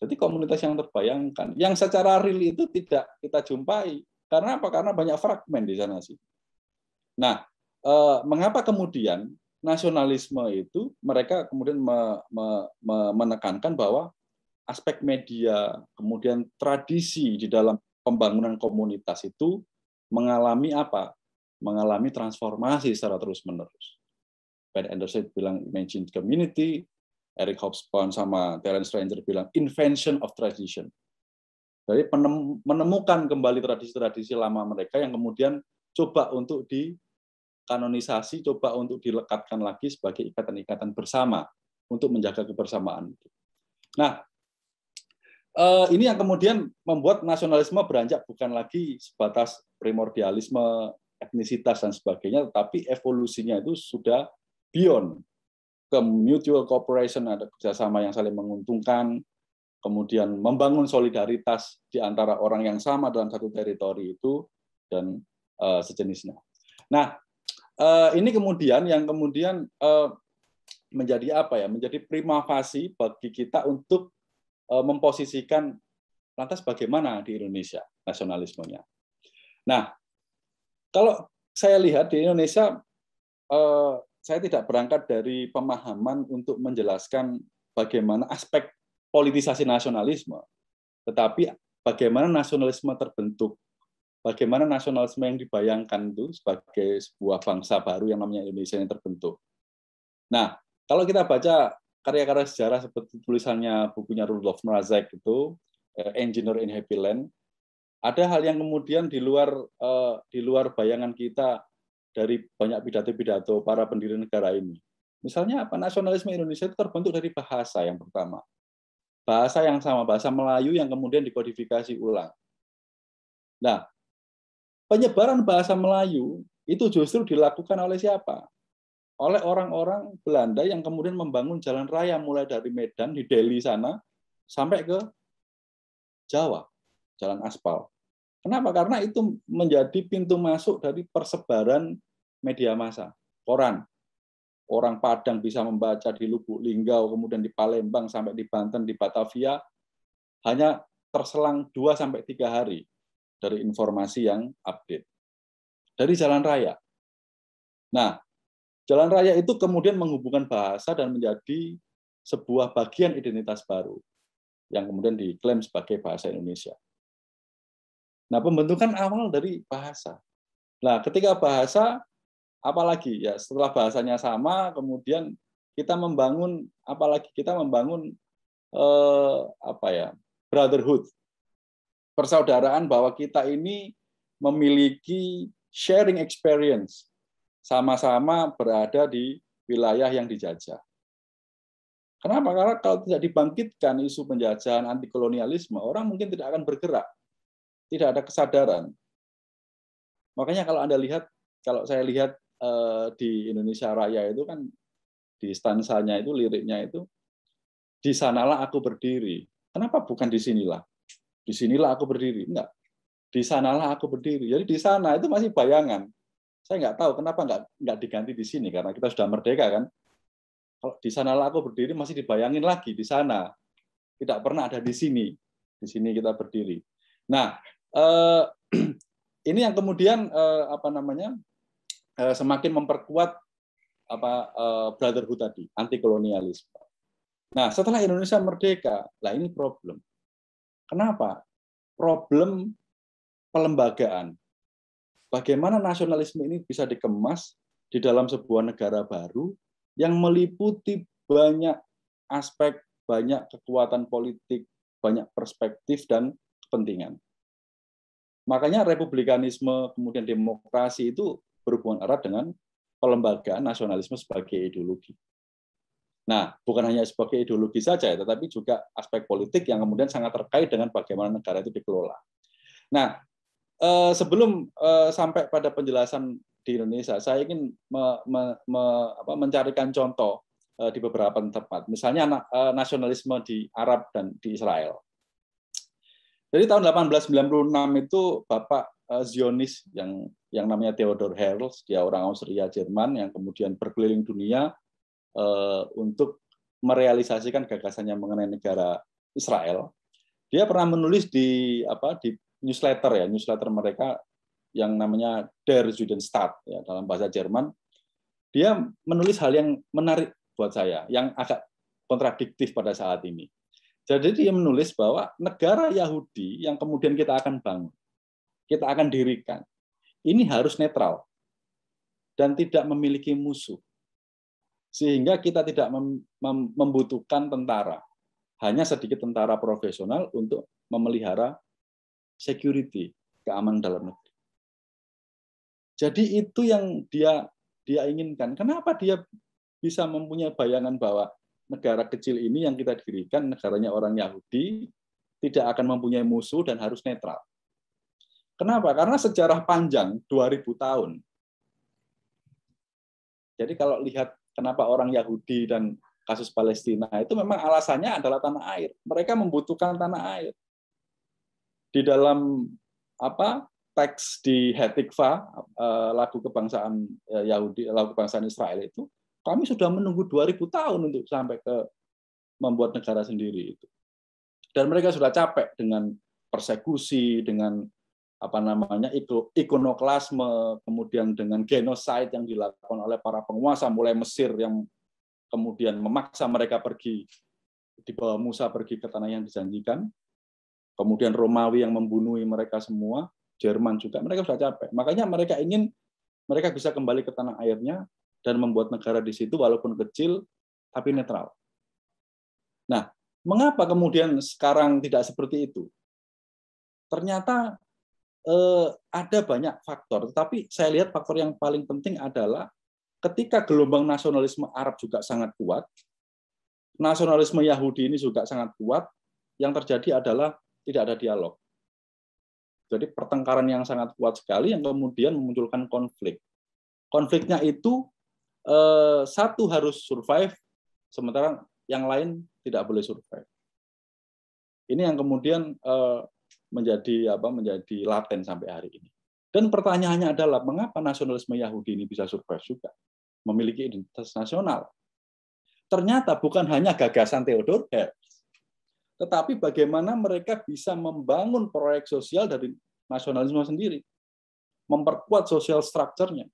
Speaker 5: Jadi komunitas yang terbayangkan, yang secara real itu tidak kita jumpai. Karena apa? Karena banyak fragmen di sana sih. Nah, mengapa kemudian nasionalisme itu mereka kemudian menekankan bahwa aspek media, kemudian tradisi di dalam pembangunan komunitas itu mengalami apa? mengalami transformasi secara terus-menerus. Ben Anderson bilang imagined community, Eric Hobsbawm sama Terence Ranger bilang invention of tradition. Jadi menemukan kembali tradisi-tradisi lama mereka yang kemudian coba untuk dikanonisasi, coba untuk dilekatkan lagi sebagai ikatan-ikatan bersama untuk menjaga kebersamaan. Nah, ini yang kemudian membuat nasionalisme beranjak bukan lagi sebatas primordialisme, etnisitas dan sebagainya, tetapi evolusinya itu sudah beyond ke mutual cooperation, ada kerjasama yang saling menguntungkan, kemudian membangun solidaritas di antara orang yang sama dalam satu teritori itu dan sejenisnya. Nah, ini kemudian yang kemudian menjadi apa ya? Menjadi prima facie bagi kita untuk memposisikan lantas bagaimana di Indonesia nasionalismenya. Nah, kalau saya lihat di Indonesia, saya tidak berangkat dari pemahaman untuk menjelaskan bagaimana aspek politisasi nasionalisme, tetapi bagaimana nasionalisme terbentuk, bagaimana nasionalisme yang dibayangkan itu sebagai sebuah bangsa baru yang namanya Indonesia yang terbentuk. Nah, kalau kita baca karya-karya sejarah seperti tulisannya bukunya Rudolf Mrazek itu Engineer in Happy Land, ada hal yang kemudian di luar bayangan kita dari banyak pidato-pidato para pendiri negara ini. Misalnya apa? Nasionalisme Indonesia itu terbentuk dari bahasa yang pertama. Bahasa yang sama, bahasa Melayu yang kemudian dikodifikasi ulang. Nah, penyebaran bahasa Melayu itu justru dilakukan oleh siapa? Oleh orang-orang Belanda yang kemudian membangun jalan raya mulai dari Medan di Delhi sana sampai ke Jawa, jalan aspal. Kenapa? Karena itu menjadi pintu masuk dari persebaran media massa, koran. Orang Padang bisa membaca di Lubuk Linggau, kemudian di Palembang sampai di Banten, di Batavia, hanya terselang 2-3 hari dari informasi yang update. Dari jalan raya. Nah, jalan raya itu kemudian menghubungkan bahasa dan menjadi sebuah bagian identitas baru yang kemudian diklaim sebagai bahasa Indonesia. Nah, pembentukan awal dari bahasa. Nah, ketika bahasa, apalagi ya setelah bahasanya sama, kemudian kita membangun, apalagi kita membangun brotherhood, persaudaraan bahwa kita ini memiliki sharing experience. Sama-sama berada di wilayah yang dijajah. Kenapa? Karena kalau tidak dibangkitkan isu penjajahan anti kolonialisme, orang mungkin tidak akan bergerak. Tidak ada kesadaran. Makanya kalau saya lihat di Indonesia Raya itu kan di stansanya itu, liriknya itu, di sanalah aku berdiri. Kenapa bukan di sinilah? Di sinilah aku berdiri. Enggak. Di sanalah aku berdiri. Jadi di sana itu masih bayangan. Saya nggak tahu kenapa nggak diganti di sini, karena kita sudah merdeka kan. Kalau di sanalah aku berdiri masih dibayangin lagi di sana, tidak pernah ada di sini. Di sini kita berdiri. Nah, ini yang kemudian semakin memperkuat brotherhood tadi, anti kolonialisme. Nah, setelah Indonesia merdeka, lah ini problem. Kenapa? Problem pelembagaan. Bagaimana nasionalisme ini bisa dikemas di dalam sebuah negara baru yang meliputi banyak aspek, banyak kekuatan politik, banyak perspektif dan kepentingan. Makanya republikanisme, kemudian demokrasi itu berhubungan erat dengan pelembagaan nasionalisme sebagai ideologi. Nah, bukan hanya sebagai ideologi saja, tetapi juga aspek politik yang kemudian sangat terkait dengan bagaimana negara itu dikelola. Nah, sebelum sampai pada penjelasan di Indonesia, saya ingin mencarikan contoh di beberapa tempat. Misalnya nasionalisme di Arab dan di Israel. Jadi tahun 1896 itu Bapak Zionis yang namanya Theodor Herzl, dia orang Austria Jerman yang kemudian berkeliling dunia untuk merealisasikan gagasannya mengenai negara Israel. Dia pernah menulis di newsletter mereka yang namanya Der Judenstaat ya, dalam bahasa Jerman. Dia menulis hal yang menarik buat saya, yang agak kontradiktif pada saat ini. Jadi dia menulis bahwa negara Yahudi yang kemudian kita akan bangun, kita akan dirikan, ini harus netral. dan tidak memiliki musuh. Sehingga kita tidak membutuhkan tentara. Hanya sedikit tentara profesional untuk memelihara security, keamanan dalam negeri. Jadi itu yang dia inginkan. Kenapa dia bisa mempunyai bayangan bahwa negara kecil ini yang kita dirikan, negaranya orang Yahudi, tidak akan mempunyai musuh dan harus netral. Kenapa? Karena sejarah panjang 2000 tahun. Jadi kalau lihat kenapa orang Yahudi dan kasus Palestina itu memang alasannya adalah tanah air. Mereka membutuhkan tanah air. Di dalam teks di Hatikva, lagu kebangsaan Yahudi, lagu kebangsaan Israel itu, kami sudah menunggu 2000 tahun untuk sampai ke membuat negara sendiri itu. Dan mereka sudah capek dengan persekusi, dengan ikonoklasme, kemudian dengan genocide yang dilakukan oleh para penguasa, mulai Mesir yang kemudian memaksa mereka pergi, dibawa Musa pergi ke tanah yang dijanjikan, kemudian Romawi yang membunuh mereka semua, Jerman juga, mereka sudah capek. Makanya mereka ingin mereka bisa kembali ke tanah airnya dan membuat negara di situ walaupun kecil tapi netral. Nah, mengapa kemudian sekarang tidak seperti itu? Ternyata ada banyak faktor, tetapi saya lihat faktor yang paling penting adalah ketika gelombang nasionalisme Arab juga sangat kuat, nasionalisme Yahudi ini juga sangat kuat, yang terjadi adalah tidak ada dialog. Jadi pertengkaran yang sangat kuat sekali yang kemudian memunculkan konflik. Konfliknya itu satu harus survive, sementara yang lain tidak boleh survive. Ini yang kemudian menjadi laten sampai hari ini. Dan pertanyaannya adalah mengapa nasionalisme Yahudi ini bisa survive juga, memiliki identitas nasional? Ternyata bukan hanya gagasan Theodor Herzl, tetapi bagaimana mereka bisa membangun proyek sosial dari nasionalisme sendiri, memperkuat social structure-nya.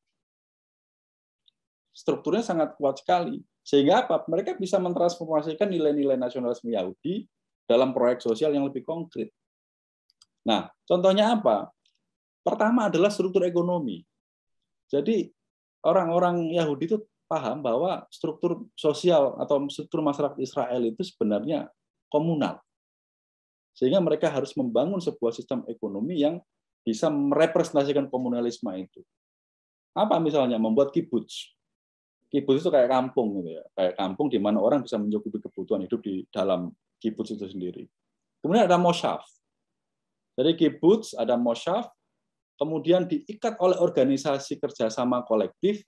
Speaker 5: Strukturnya sangat kuat sekali. Sehingga apa? Mereka bisa mentransformasikan nilai-nilai nasionalisme Yahudi dalam proyek sosial yang lebih konkret. Nah, contohnya apa? Pertama adalah struktur ekonomi. Jadi orang-orang Yahudi itu paham bahwa struktur sosial atau struktur masyarakat Israel itu sebenarnya komunal. Sehingga mereka harus membangun sebuah sistem ekonomi yang bisa merepresentasikan komunalisme itu. Apa misalnya? Membuat kibbutz. Kibbutz itu kayak kampung gitu ya. Kayak kampung di mana orang bisa mencukupi kebutuhan hidup di dalam kibbutz itu sendiri. Kemudian ada moshav. Dari kibbutz ada moshav, kemudian diikat oleh organisasi kerjasama kolektif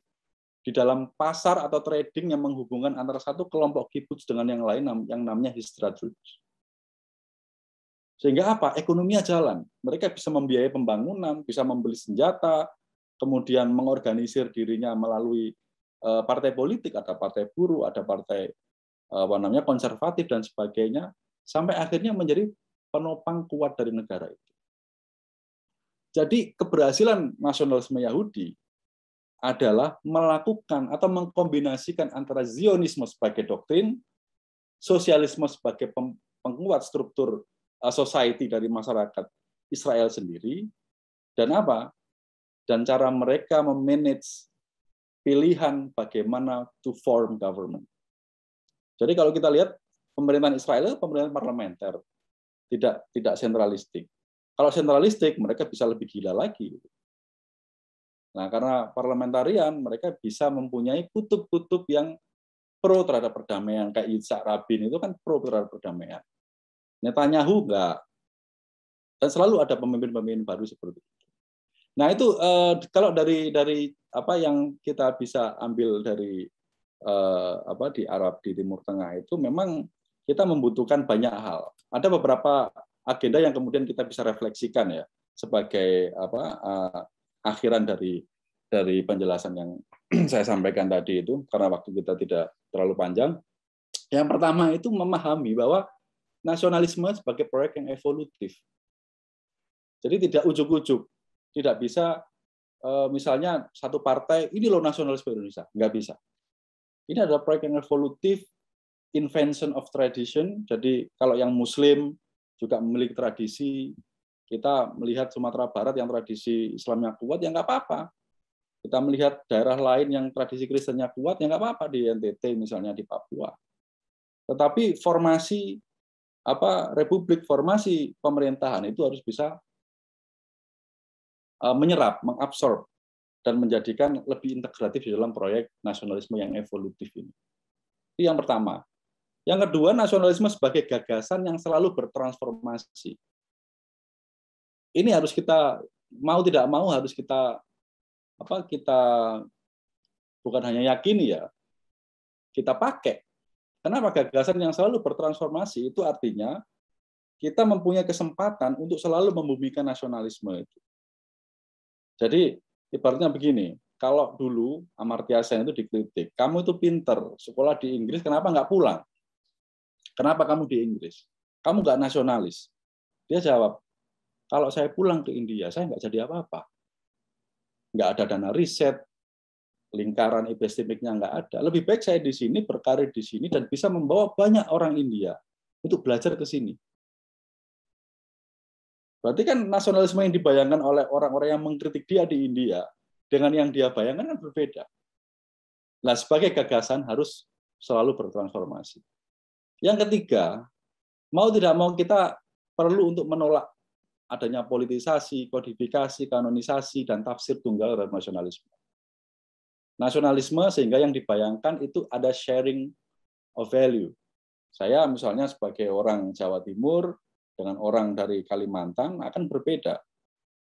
Speaker 5: di dalam pasar atau trading yang menghubungkan antara satu kelompok kibbutz dengan yang lain yang namanya histadrut. Sehingga apa? Ekonominya jalan. Mereka bisa membiayai pembangunan, bisa membeli senjata, kemudian mengorganisir dirinya melalui partai politik, ada partai buruh, ada partai konservatif dan sebagainya, sampai akhirnya menjadi penopang kuat dari negara itu. Jadi keberhasilan nasionalisme Yahudi adalah melakukan atau mengkombinasikan antara Zionisme sebagai doktrin, sosialisme sebagai penguat struktur society dari masyarakat Israel sendiri, dan apa? Dan cara mereka memanage pilihan bagaimana to form government. Jadi kalau kita lihat pemerintahan Israel itu pemerintahan parlementer, tidak sentralistik. Kalau sentralistik mereka bisa lebih gila lagi. Nah, karena parlementarian mereka bisa mempunyai kutub-kutub yang pro terhadap perdamaian, kayak Yitzhak Rabin itu kan pro terhadap perdamaian. Netanyahu enggak. Dan selalu ada pemimpin-pemimpin baru seperti itu. Nah, itu kalau dari apa yang kita bisa ambil dari di Arab di Timur Tengah itu memang kita membutuhkan banyak hal. Ada beberapa agenda yang kemudian kita bisa refleksikan ya sebagai akhiran dari penjelasan yang saya sampaikan tadi itu, karena waktu kita tidak terlalu panjang. Yang pertama itu memahami bahwa nasionalisme sebagai proyek yang evolutif. Jadi tidak ujuk-ujuk, tidak bisa misalnya satu partai ini loh nasionalisme Indonesia, nggak bisa. Ini adalah proyek yang evolutif, invention of tradition. Jadi kalau yang Muslim juga memiliki tradisi, kita melihat Sumatera Barat yang tradisi Islamnya kuat, ya nggak apa-apa. Kita melihat daerah lain yang tradisi Kristennya kuat, ya nggak apa-apa di NTT misalnya, di Papua. Tetapi formasi republik, formasi pemerintahan itu harus bisa menyerap, mengabsorb, dan menjadikan lebih integratif di dalam proyek nasionalisme yang evolutif ini. Itu yang pertama. Yang kedua, nasionalisme sebagai gagasan yang selalu bertransformasi. Ini harus kita, mau tidak mau, harus kita bukan hanya yakini ya, kita pakai. Kenapa? Gagasan yang selalu bertransformasi itu artinya kita mempunyai kesempatan untuk selalu membumikan nasionalisme itu. Jadi ibaratnya begini, kalau dulu Amartya Sen itu dikritik, kamu itu pinter, sekolah di Inggris, kenapa nggak pulang? Kenapa kamu di Inggris? Kamu nggak nasionalis. Dia jawab, kalau saya pulang ke India, saya nggak jadi apa-apa. Nggak ada dana riset, lingkaran epistemiknya nggak ada. Lebih baik saya di sini, berkarir di sini, dan bisa membawa banyak orang India untuk belajar ke sini. Berarti kan nasionalisme yang dibayangkan oleh orang-orang yang mengkritik dia di India dengan yang dia bayangkan kan berbeda. Nah, sebagai gagasan harus selalu bertransformasi. Yang ketiga, mau tidak mau kita perlu untuk menolak adanya politisasi, kodifikasi, kanonisasi, dan tafsir tunggal terhadap nasionalisme. Nasionalisme sehingga yang dibayangkan itu ada sharing of value. Saya misalnya sebagai orang Jawa Timur dengan orang dari Kalimantan akan berbeda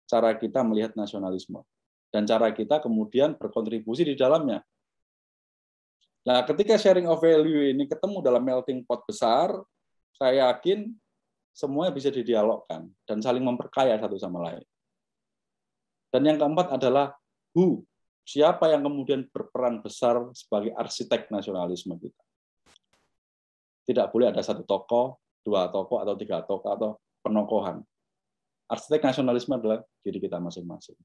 Speaker 5: cara kita melihat nasionalisme dan cara kita kemudian berkontribusi di dalamnya. Nah, ketika sharing of value ini ketemu dalam melting pot besar, saya yakin semuanya bisa didialogkan dan saling memperkaya satu sama lain. Dan yang keempat adalah who, siapa yang kemudian berperan besar sebagai arsitek nasionalisme kita. Tidak boleh ada satu tokoh, dua tokoh, atau tiga tokoh, atau penokohan. Arsitek nasionalisme adalah diri kita masing-masing.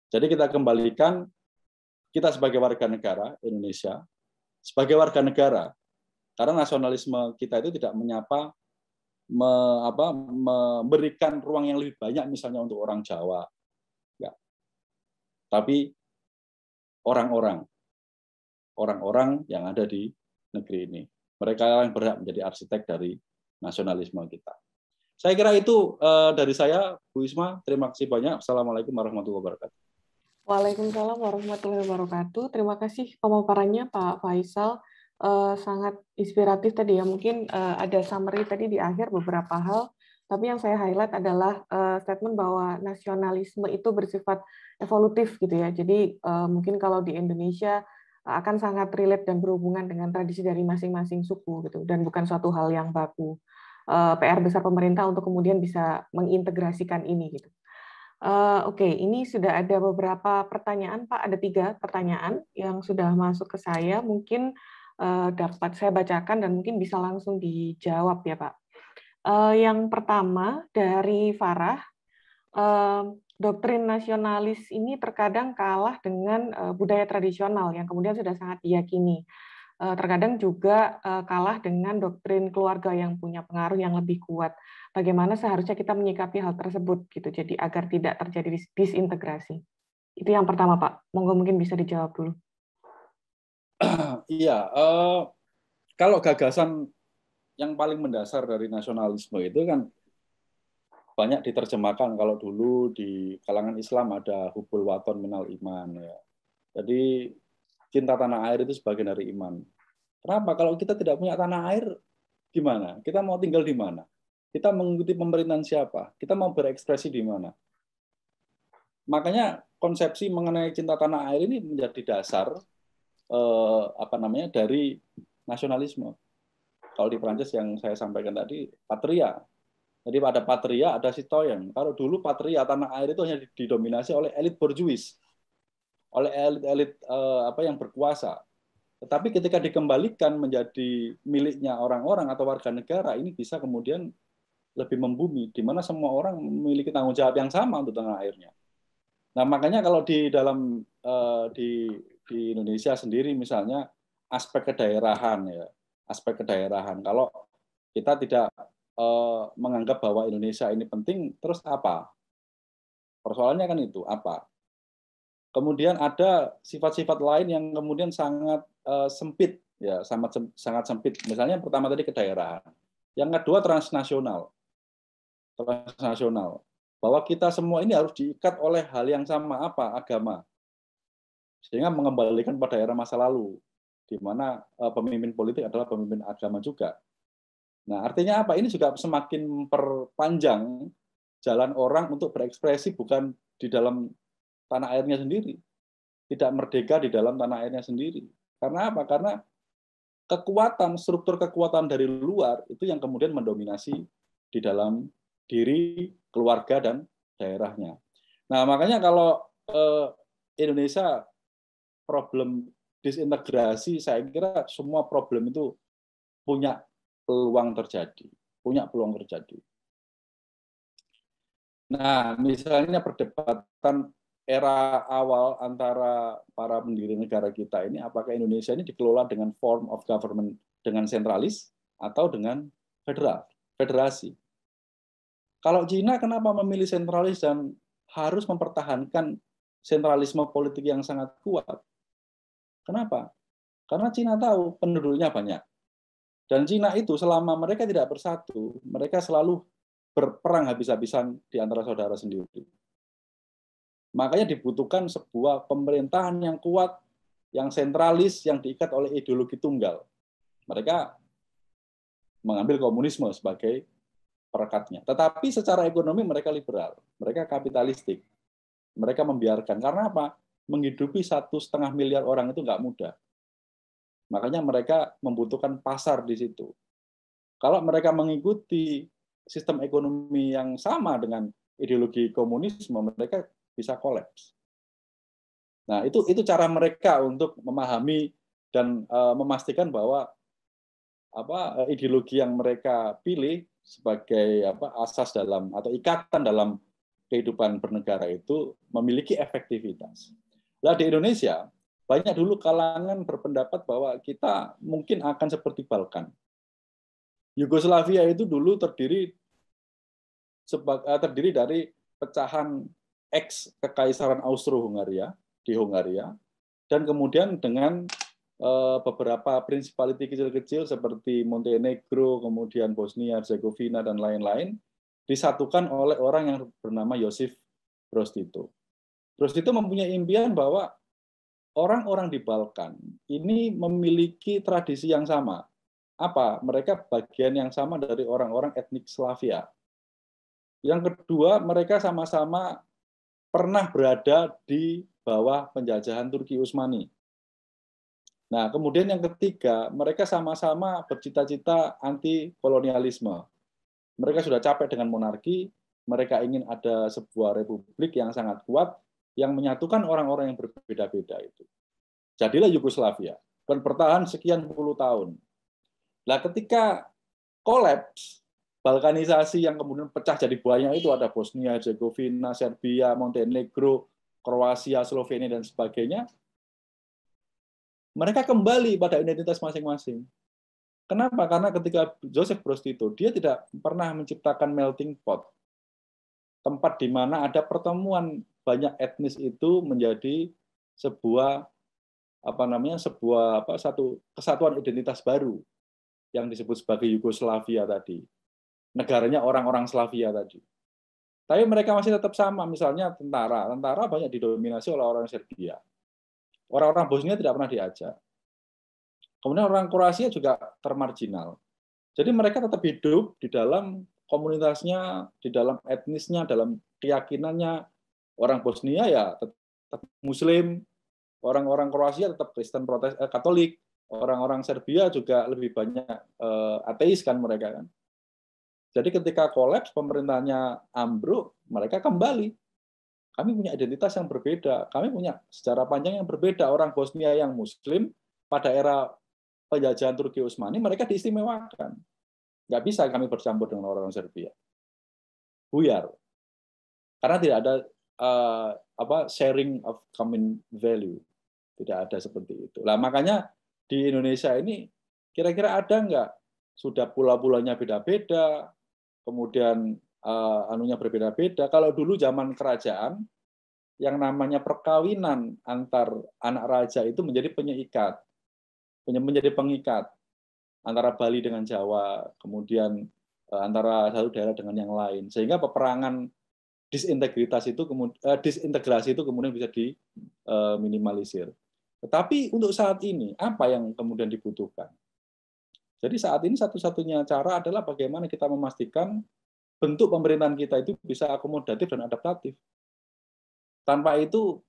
Speaker 5: Jadi kita kembalikan kita sebagai warga negara Indonesia, sebagai warga negara, karena nasionalisme kita itu tidak menyapa, memberikan ruang yang lebih banyak misalnya untuk orang Jawa, ya. Tapi orang-orang yang ada di negeri ini, mereka yang berhak menjadi arsitek dari nasionalisme kita. Saya kira itu dari saya, Bu Isma. Terima kasih banyak. Assalamualaikum warahmatullahi wabarakatuh.
Speaker 4: Waalaikumsalam warahmatullahi wabarakatuh. Terima kasih pemaparannya Pak Faisal. Sangat inspiratif tadi ya. Mungkin ada summary tadi di akhir beberapa hal, tapi yang saya highlight adalah statement bahwa nasionalisme itu bersifat evolutif gitu ya. Jadi mungkin kalau di Indonesia akan sangat relate dan berhubungan dengan tradisi dari masing-masing suku gitu, dan bukan suatu hal yang baku. PR besar pemerintah untuk kemudian bisa mengintegrasikan ini gitu. Oke, ini sudah ada beberapa pertanyaan Pak. Ada 3 pertanyaan yang sudah masuk ke saya. Mungkin dapat saya bacakan dan mungkin bisa langsung dijawab ya Pak. Yang pertama dari Farah, doktrin nasionalis ini terkadang kalah dengan budaya tradisional yang kemudian sudah sangat diyakini. Terkadang juga kalah dengan doktrin keluarga yang punya pengaruh yang lebih kuat. Bagaimana seharusnya kita menyikapi hal tersebut gitu, jadi agar tidak terjadi disintegrasi. Itu yang pertama Pak. Monggo mungkin bisa dijawab dulu.
Speaker 5: Iya, kalau gagasan yang paling mendasar dari nasionalisme itu kan banyak diterjemahkan. Kalau dulu di kalangan Islam ada hubul waton minal iman, ya. Jadi cinta tanah air itu sebagian dari iman. Kenapa? Kalau kita tidak punya tanah air, gimana? Kita mau tinggal di mana? Kita mengikuti pemerintahan siapa? Kita mau berekspresi di mana? Makanya konsepsi mengenai cinta tanah air ini menjadi dasar dari nasionalisme. Kalau di Prancis yang saya sampaikan tadi, patria. Jadi ada patria, ada citoyen. Kalau dulu patria tanah air itu hanya didominasi oleh elit borjuis, oleh elit-elit yang berkuasa. Tetapi ketika dikembalikan menjadi miliknya orang-orang atau warga negara, ini bisa kemudian lebih membumi, di mana semua orang memiliki tanggung jawab yang sama untuk tanah airnya. Nah, makanya kalau di dalam di Indonesia sendiri misalnya aspek kedaerahan ya, aspek kedaerahan. Kalau kita tidak menganggap bahwa Indonesia ini penting, terus apa? Persoalannya kan itu apa? Kemudian ada sifat-sifat lain yang kemudian sangat sempit, ya, sangat sempit. Misalnya yang pertama tadi kedaerahan, yang kedua transnasional, bahwa kita semua ini harus diikat oleh hal yang sama, apa? Agama, sehingga mengembalikan pada era masa lalu, di mana pemimpin politik adalah pemimpin agama juga. Nah, artinya apa? Ini juga semakin memperpanjang jalan orang untuk berekspresi bukan di dalam tanah airnya sendiri, tidak merdeka di dalam tanah airnya sendiri. Karena apa? Karena struktur kekuatan dari luar itu yang kemudian mendominasi di dalam diri keluarga dan daerahnya. Nah, makanya kalau Indonesia problem disintegrasi, saya kira semua problem itu punya peluang terjadi. Nah, misalnya perdebatan era awal antara para pendiri negara kita ini, apakah Indonesia ini dikelola dengan form of government dengan sentralis atau dengan federasi. Kalau Cina kenapa memilih sentralis dan harus mempertahankan sentralisme politik yang sangat kuat? Kenapa? Karena Cina tahu penduduknya banyak. Dan Cina itu selama mereka tidak bersatu, mereka selalu berperang habis-habisan di antara saudara sendiri. Makanya dibutuhkan sebuah pemerintahan yang kuat, yang sentralis, yang diikat oleh ideologi tunggal. Mereka mengambil komunisme sebagai perekatnya. Tetapi secara ekonomi mereka liberal, mereka kapitalistik. Mereka membiarkan. Karena apa? Menghidupi 1,5 miliar orang itu nggak mudah. Makanya mereka membutuhkan pasar di situ. Kalau mereka mengikuti sistem ekonomi yang sama dengan ideologi komunisme, mereka bisa kolaps. Nah, itu cara mereka untuk memahami dan memastikan bahwa ideologi yang mereka pilih sebagai asas dalam atau ikatan dalam kehidupan bernegara itu memiliki efektivitas. Nah, di Indonesia banyak dulu kalangan berpendapat bahwa kita mungkin akan seperti Balkan. Yugoslavia itu dulu terdiri dari pecahan ex-kekaisaran Austro-Hungaria di Hungaria, dan kemudian dengan beberapa prinsipality kecil-kecil seperti Montenegro, kemudian Bosnia, Herzegovina, dan lain-lain, disatukan oleh orang yang bernama Josip Broz Tito. Broz Tito mempunyai impian bahwa orang-orang di Balkan ini memiliki tradisi yang sama. Apa? Mereka bagian yang sama dari orang-orang etnik Slavia. Yang kedua, mereka sama-sama pernah berada di bawah penjajahan Turki Utsmani. Nah, kemudian yang ketiga, mereka sama-sama bercita-cita anti kolonialisme. Mereka sudah capek dengan monarki, mereka ingin ada sebuah republik yang sangat kuat yang menyatukan orang-orang yang berbeda-beda itu. Jadilah Yugoslavia dan bertahan sekian puluh tahun. Nah, ketika kolaps, balkanisasi yang kemudian pecah jadi banyak itu ada Bosnia, Herzegovina, Serbia, Montenegro, Kroasia, Slovenia, dan sebagainya. Mereka kembali pada identitas masing-masing. Kenapa? Karena ketika Josip Broz Tito, dia tidak pernah menciptakan melting pot. Tempat di mana ada pertemuan banyak etnis itu menjadi sebuah satu kesatuan identitas baru yang disebut sebagai Yugoslavia tadi. Negaranya orang-orang Slavia tadi. Tapi mereka masih tetap sama, misalnya tentara banyak didominasi oleh orang Serbia. Orang-orang Bosnia tidak pernah diajak. Kemudian orang Kroasia juga termarginal. Jadi mereka tetap hidup di dalam komunitasnya, di dalam etnisnya, dalam keyakinannya. Orang Bosnia ya tetap Muslim, orang-orang Kroasia tetap Kristen Katolik, orang-orang Serbia juga lebih banyak ateis kan mereka kan. Jadi ketika kolaps, pemerintahnya ambruk, mereka kembali. Kami punya identitas yang berbeda, kami punya sejarah panjang yang berbeda. Orang Bosnia yang Muslim pada era penjajahan Turki Utsmani, mereka diistimewakan. Nggak bisa kami bercampur dengan orang Serbia. Buyar. Karena tidak ada sharing of common value. Tidak ada seperti itu. Nah, makanya di Indonesia ini kira-kira ada nggak? Sudah pulau-pulaunya beda-beda, kemudian anunya berbeda-beda. Kalau dulu zaman kerajaan, yang namanya perkawinan antar anak raja itu menjadi penyikat, menjadi pengikat antara Bali dengan Jawa, kemudian antara satu daerah dengan yang lain, sehingga peperangan disintegrasi itu kemudian bisa diminimalisir. Tetapi untuk saat ini apa yang kemudian dibutuhkan? Jadi saat ini satu-satunya cara adalah bagaimana kita memastikan bentuk pemerintahan kita itu bisa akomodatif dan adaptatif. Tanpa itu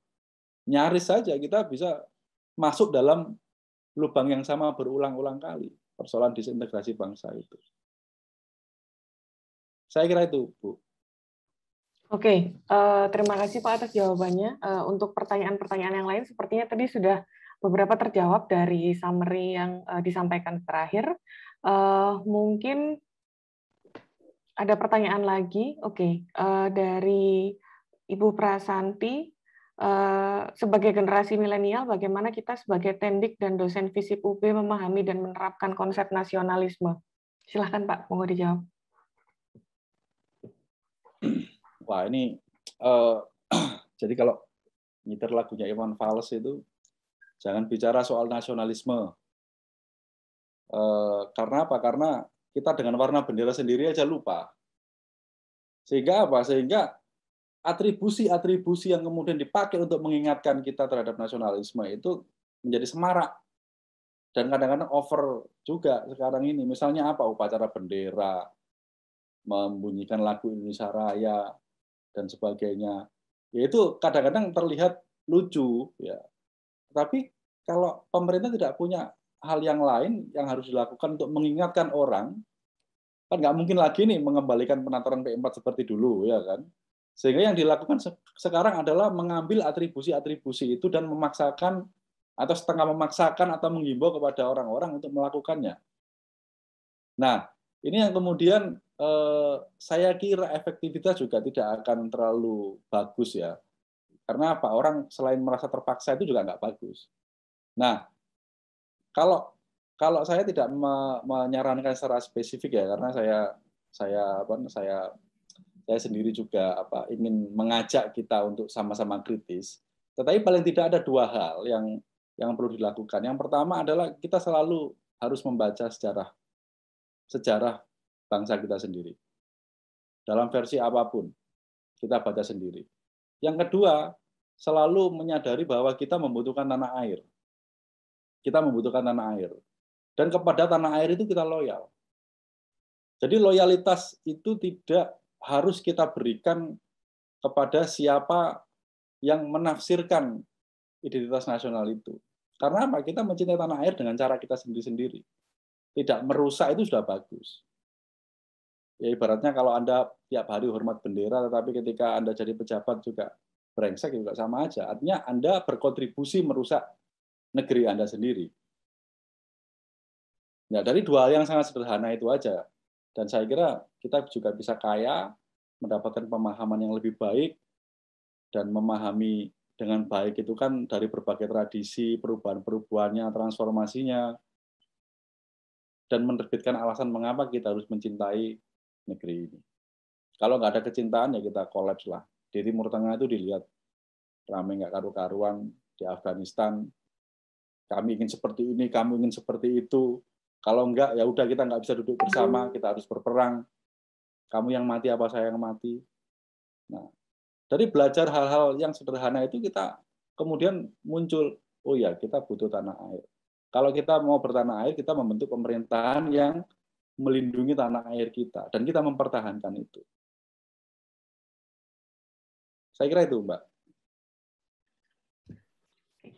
Speaker 5: nyaris saja kita bisa masuk dalam lubang yang sama berulang-ulang kali, persoalan disintegrasi bangsa itu. Saya kira itu, Bu.
Speaker 4: Oke, terima kasih Pak atas jawabannya. Untuk pertanyaan-pertanyaan yang lain, sepertinya tadi sudah beberapa terjawab dari summary yang disampaikan terakhir. Mungkin ada pertanyaan lagi. Oke, dari Ibu Prasanti, sebagai generasi milenial, bagaimana kita sebagai tendik dan dosen FISIP UB memahami dan menerapkan konsep nasionalisme? Silahkan Pak, mau dijawab.
Speaker 5: Wah, ini jadi kalau nyetir lagunya Iwan Fals itu jangan bicara soal nasionalisme. Karena apa? Karena kita dengan warna bendera sendiri aja lupa. Sehingga apa? Sehingga atribusi-atribusi yang kemudian dipakai untuk mengingatkan kita terhadap nasionalisme itu menjadi semarak. Dan kadang-kadang over juga sekarang ini. Misalnya apa? Upacara bendera, membunyikan lagu Indonesia Raya, dan sebagainya. Ya itu kadang-kadang terlihat lucu, ya. Tapi kalau pemerintah tidak punya hal yang lain yang harus dilakukan untuk mengingatkan orang, kan nggak mungkin lagi nih mengembalikan penataran P4 seperti dulu, ya kan? Sehingga yang dilakukan sekarang adalah mengambil atribusi-atribusi itu dan memaksakan atau setengah memaksakan atau menghimbau kepada orang-orang untuk melakukannya. Nah, ini yang kemudian saya kira efektivitas juga tidak akan terlalu bagus ya. Karena apa? Orang selain merasa terpaksa itu juga nggak bagus. Nah, kalau saya tidak menyarankan secara spesifik ya, karena saya sendiri juga ingin mengajak kita untuk sama-sama kritis. Tetapi paling tidak ada dua hal yang perlu dilakukan. Yang pertama adalah kita selalu harus membaca sejarah bangsa kita sendiri. Dalam versi apapun, kita baca sendiri. Yang kedua, selalu menyadari bahwa kita membutuhkan tanah air. Kita membutuhkan tanah air. Dan kepada tanah air itu kita loyal. Jadi loyalitas itu tidak harus kita berikan kepada siapa yang menafsirkan identitas nasional itu. Karena apa? Kita mencintai tanah air dengan cara kita sendiri-sendiri. Tidak merusak itu sudah bagus. Ya ibaratnya kalau Anda tiap hari hormat bendera, tetapi ketika Anda jadi pejabat juga brengsek juga sama aja. Artinya Anda berkontribusi merusak negeri Anda sendiri. Ya, dari dua hal yang sangat sederhana itu aja. Dan saya kira kita juga bisa kaya, mendapatkan pemahaman yang lebih baik, dan memahami dengan baik itu kan dari berbagai tradisi, perubahan-perubahannya, transformasinya, dan menerbitkan alasan mengapa kita harus mencintai negeri ini. Kalau nggak ada kecintaan ya kita kolaps lah. Di Timur Tengah itu dilihat ramai nggak karu-karuan, di Afghanistan kami ingin seperti ini, kamu ingin seperti itu. Kalau enggak ya udah kita nggak bisa duduk bersama, kita harus berperang. Kamu yang mati apa saya yang mati. Nah, dari belajar hal-hal yang sederhana itu kita kemudian muncul, oh ya kita butuh tanah air. Kalau kita mau bertanah air, kita membentuk pemerintahan yang melindungi tanah air kita, dan kita mempertahankan itu. Saya kira itu, Mbak.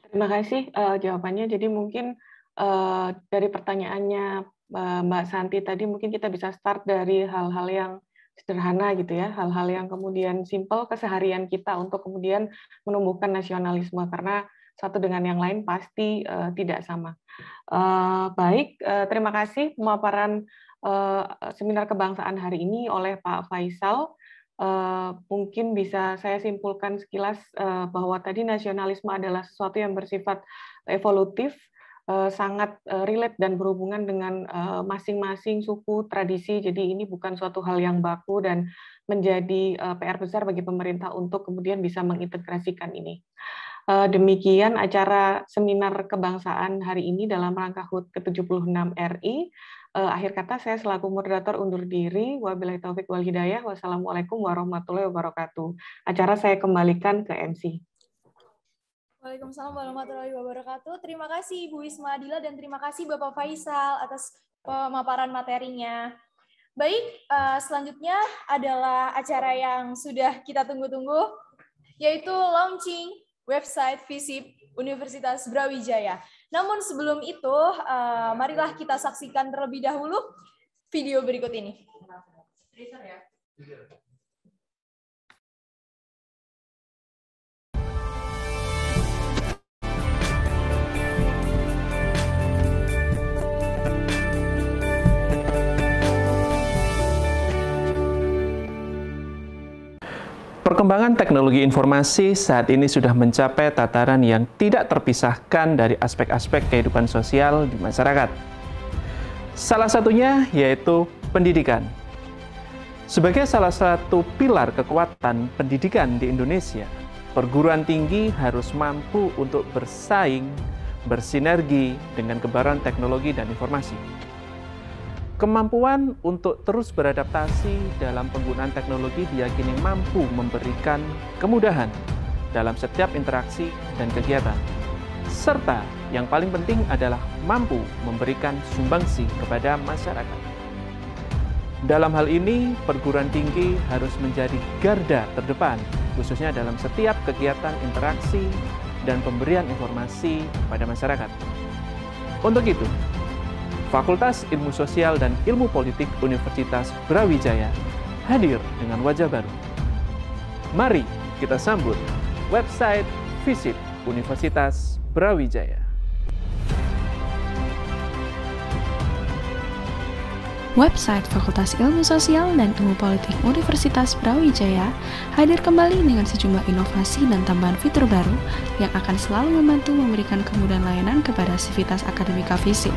Speaker 4: Terima kasih jawabannya. Jadi mungkin dari pertanyaannya Mbak Santi tadi, mungkin kita bisa start dari hal-hal yang sederhana gitu ya, hal-hal yang kemudian simpel keseharian kita untuk kemudian menumbuhkan nasionalisme, karena satu dengan yang lain pasti tidak sama. Baik, terima kasih pemaparan seminar kebangsaan hari ini oleh Pak Faisal. Mungkin bisa saya simpulkan sekilas bahwa tadi nasionalisme adalah sesuatu yang bersifat evolutif, sangat relate dan berhubungan dengan masing-masing suku, tradisi. Jadi ini bukan suatu hal yang baku dan menjadi PR besar bagi pemerintah untuk kemudian bisa mengintegrasikan ini. Demikian acara seminar kebangsaan hari ini dalam rangka HUT ke-76 RI. Akhir kata saya selaku moderator undur diri. Wabillahi taufik wal hidayah. Wassalamualaikum warahmatullahi wabarakatuh. Acara saya kembalikan ke MC.
Speaker 1: Waalaikumsalam warahmatullahi wabarakatuh. Terima kasih Ibu Wisma Adila dan terima kasih Bapak Faisal atas pemaparan materinya. Baik, selanjutnya adalah acara yang sudah kita tunggu-tunggu, yaitu launching website FISIP Universitas Brawijaya. Namun sebelum itu, marilah kita saksikan terlebih dahulu video berikut ini.
Speaker 6: Perkembangan teknologi informasi saat ini sudah mencapai tataran yang tidak terpisahkan dari aspek-aspek kehidupan sosial di masyarakat. Salah satunya yaitu pendidikan. Sebagai salah satu pilar kekuatan pendidikan di Indonesia, perguruan tinggi harus mampu untuk bersaing, bersinergi dengan kebaran teknologi dan informasi. Kemampuan untuk terus beradaptasi dalam penggunaan teknologi diyakini mampu memberikan kemudahan dalam setiap interaksi dan kegiatan. Serta yang paling penting adalah mampu memberikan sumbangsi kepada masyarakat. Dalam hal ini, perguruan tinggi harus menjadi garda terdepan, khususnya dalam setiap kegiatan interaksi dan pemberian informasi kepada masyarakat. Untuk itu, Fakultas Ilmu Sosial dan Ilmu Politik Universitas Brawijaya hadir dengan wajah baru. Mari kita sambut website FISIP Universitas Brawijaya.
Speaker 7: Website Fakultas Ilmu Sosial dan Ilmu Politik Universitas Brawijaya hadir kembali dengan sejumlah inovasi dan tambahan fitur baru yang akan selalu membantu memberikan kemudahan layanan kepada sivitas akademika FISIP.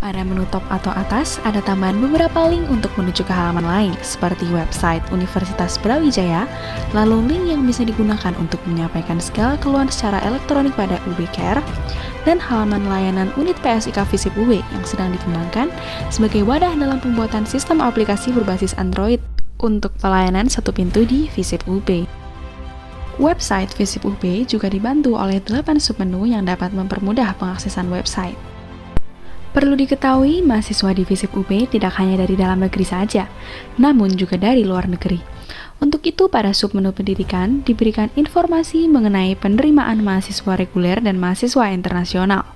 Speaker 7: Pada menu top atau atas, ada tambahan beberapa link untuk menuju ke halaman lain, seperti website Universitas Brawijaya, lalu link yang bisa digunakan untuk menyampaikan segala keluhan secara elektronik pada UB Care, dan halaman layanan unit PSIK FISIP UB yang sedang dikembangkan sebagai wadah dalam pembuatan sistem aplikasi berbasis Android untuk pelayanan satu pintu di FISIP UB. Website FISIP UB juga dibantu oleh 8 submenu yang dapat mempermudah pengaksesan website. Perlu diketahui, mahasiswa di FISIP UB tidak hanya dari dalam negeri saja, namun juga dari luar negeri. Untuk itu, pada submenu pendidikan diberikan informasi mengenai penerimaan mahasiswa reguler dan mahasiswa internasional.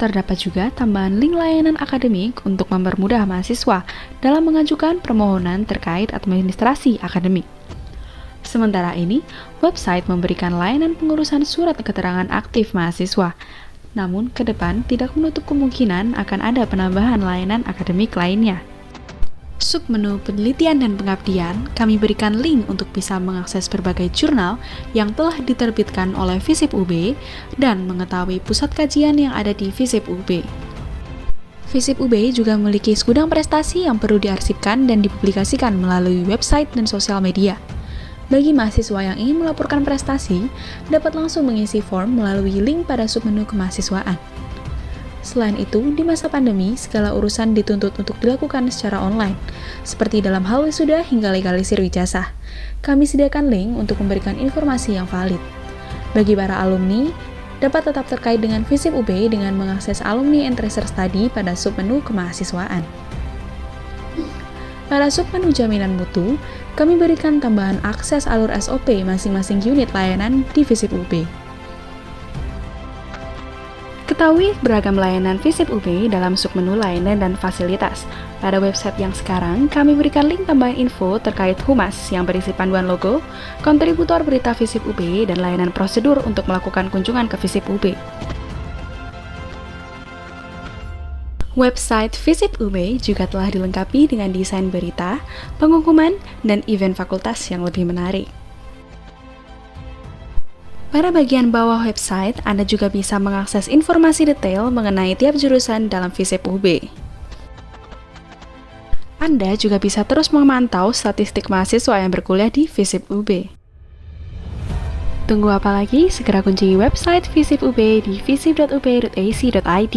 Speaker 7: Terdapat juga tambahan link layanan akademik untuk mempermudah mahasiswa dalam mengajukan permohonan terkait administrasi akademik. Sementara ini, website memberikan layanan pengurusan surat keterangan aktif mahasiswa. Namun, ke depan tidak menutup kemungkinan akan ada penambahan layanan akademik lainnya. Submenu penelitian dan pengabdian, kami berikan link untuk bisa mengakses berbagai jurnal yang telah diterbitkan oleh FISIP UB dan mengetahui pusat kajian yang ada di FISIP UB. FISIP UB juga memiliki segudang prestasi yang perlu diarsipkan dan dipublikasikan melalui website dan sosial media. Bagi mahasiswa yang ingin melaporkan prestasi, dapat langsung mengisi form melalui link pada submenu kemahasiswaan. Selain itu, di masa pandemi, segala urusan dituntut untuk dilakukan secara online, seperti dalam hal wisuda hingga legalisir ijazah. Kami sediakan link untuk memberikan informasi yang valid. Bagi para alumni, dapat tetap terkait dengan FISIP UB dengan mengakses Alumni and Tracer Study pada submenu kemahasiswaan. Pada submenu jaminan mutu, kami berikan tambahan akses alur SOP masing-masing unit layanan di FISIP UB. Ketahui beragam layanan FISIP UB dalam submenu layanan dan fasilitas. Pada website yang sekarang, kami berikan link tambahan info terkait Humas yang berisi panduan logo, kontributor berita FISIP UB, dan layanan prosedur untuk melakukan kunjungan ke FISIP UB. Website FISIP UB juga telah dilengkapi dengan desain berita, pengumuman, dan event fakultas yang lebih menarik. Pada bagian bawah website, Anda juga bisa mengakses informasi detail mengenai tiap jurusan dalam FISIP UB. Anda juga bisa terus memantau statistik mahasiswa yang berkuliah di FISIP UB. Tunggu apa lagi? Segera kunjungi website FISIP UB di visip.ub.ac.id.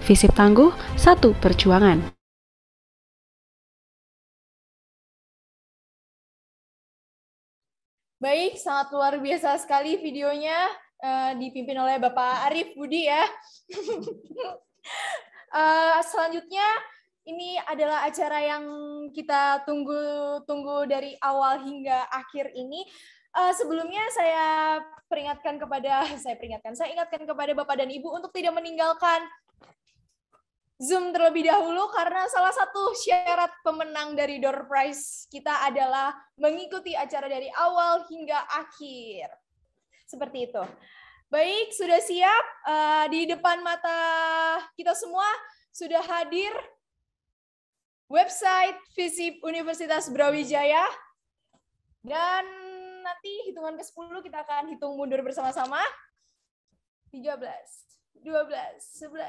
Speaker 7: FISIP tangguh, satu perjuangan.
Speaker 1: Baik, sangat luar biasa sekali videonya, dipimpin oleh Bapak Arif Budi ya. Selanjutnya, ini adalah acara yang kita tunggu dari awal hingga akhir ini. Sebelumnya saya ingatkan kepada Bapak dan Ibu untuk tidak meninggalkan Zoom terlebih dahulu, karena salah satu syarat pemenang dari door prize kita adalah mengikuti acara dari awal hingga akhir. Seperti itu. Baik, sudah siap? Di depan mata kita semua sudah hadir website FISIP Universitas Brawijaya. Dan nanti hitungan ke-10 kita akan hitung mundur bersama-sama. 13, 12, 11,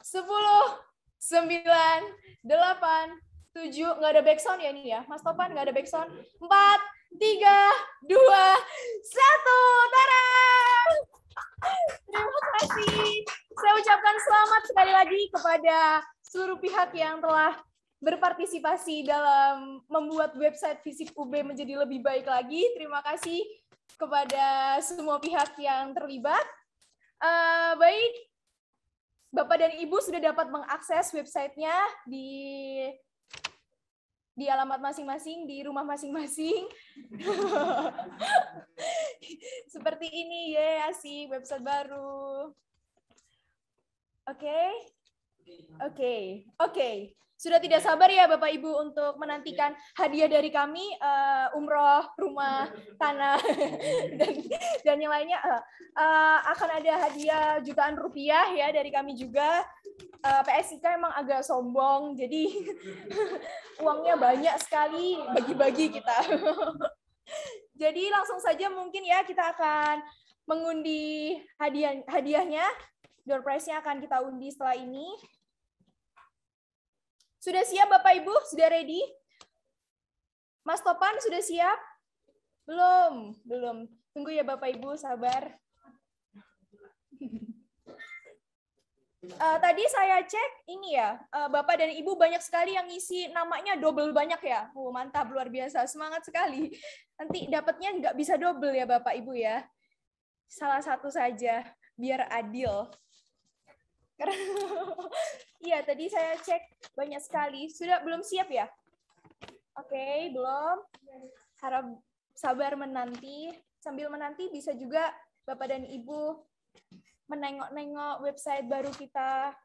Speaker 1: 10, 9, 8, 7, nggak ada backsound ya ini ya, Mas Topan nggak ada backsound, 4, 3, 2, 1, tara! Terima kasih. Saya ucapkan selamat sekali lagi kepada seluruh pihak yang telah berpartisipasi dalam membuat website FISIP UB menjadi lebih baik lagi. Terima kasih kepada semua pihak yang terlibat. Baik. Bapak dan Ibu sudah dapat mengakses websitenya di alamat masing-masing, di rumah masing-masing. Seperti ini ya, asik, website baru. Oke. Sudah tidak sabar ya Bapak Ibu untuk menantikan hadiah dari kami, umroh, rumah, tanah, dan yang lainnya. Akan ada hadiah jutaan rupiah ya dari kami juga. PSIK emang agak sombong, jadi uangnya banyak sekali, bagi-bagi kita. Jadi langsung saja mungkin ya kita akan mengundi hadiahnya. Door prize-nya akan kita undi setelah ini. Sudah siap Bapak Ibu? Sudah ready? Mas Topan sudah siap? Belum. Tunggu ya Bapak Ibu, sabar. Tadi saya cek ini ya, Bapak dan Ibu banyak sekali yang ngisi namanya double banyak ya. Mantap, luar biasa, semangat sekali. Nanti dapatnya nggak bisa double ya Bapak Ibu ya. Salah satu saja, biar adil. Iya, tadi saya cek banyak sekali. Sudah belum siap ya? Oke, belum. Harap sabar menanti. Sambil menanti bisa juga Bapak dan Ibu menengok-nengok website baru kita.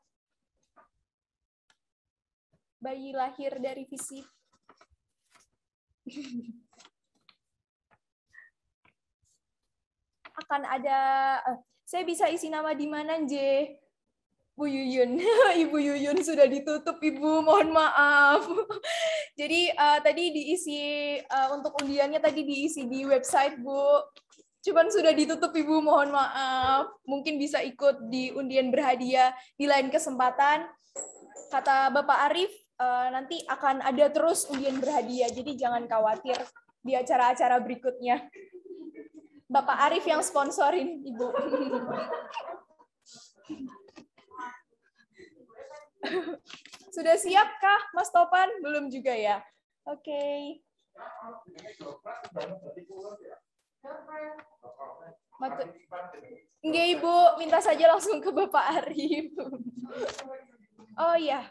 Speaker 1: Bayi lahir dari FISIP. Akan ada, saya bisa isi nama di mana, J? Bu Yuyun, Ibu Yuyun sudah ditutup, Ibu, mohon maaf. Jadi tadi diisi untuk undiannya tadi diisi di website, Bu. Cuman sudah ditutup, Ibu, mohon maaf. Mungkin bisa ikut di undian berhadiah di lain kesempatan. Kata Bapak Arif, nanti akan ada terus undian berhadiah, jadi jangan khawatir di acara-acara berikutnya. Bapak Arif yang sponsorin, Ibu. Sudah siapkah, Mas Topan? Belum juga ya? Oke. Enggak, Ibu. Minta saja langsung ke Bapak Arif. Oh iya.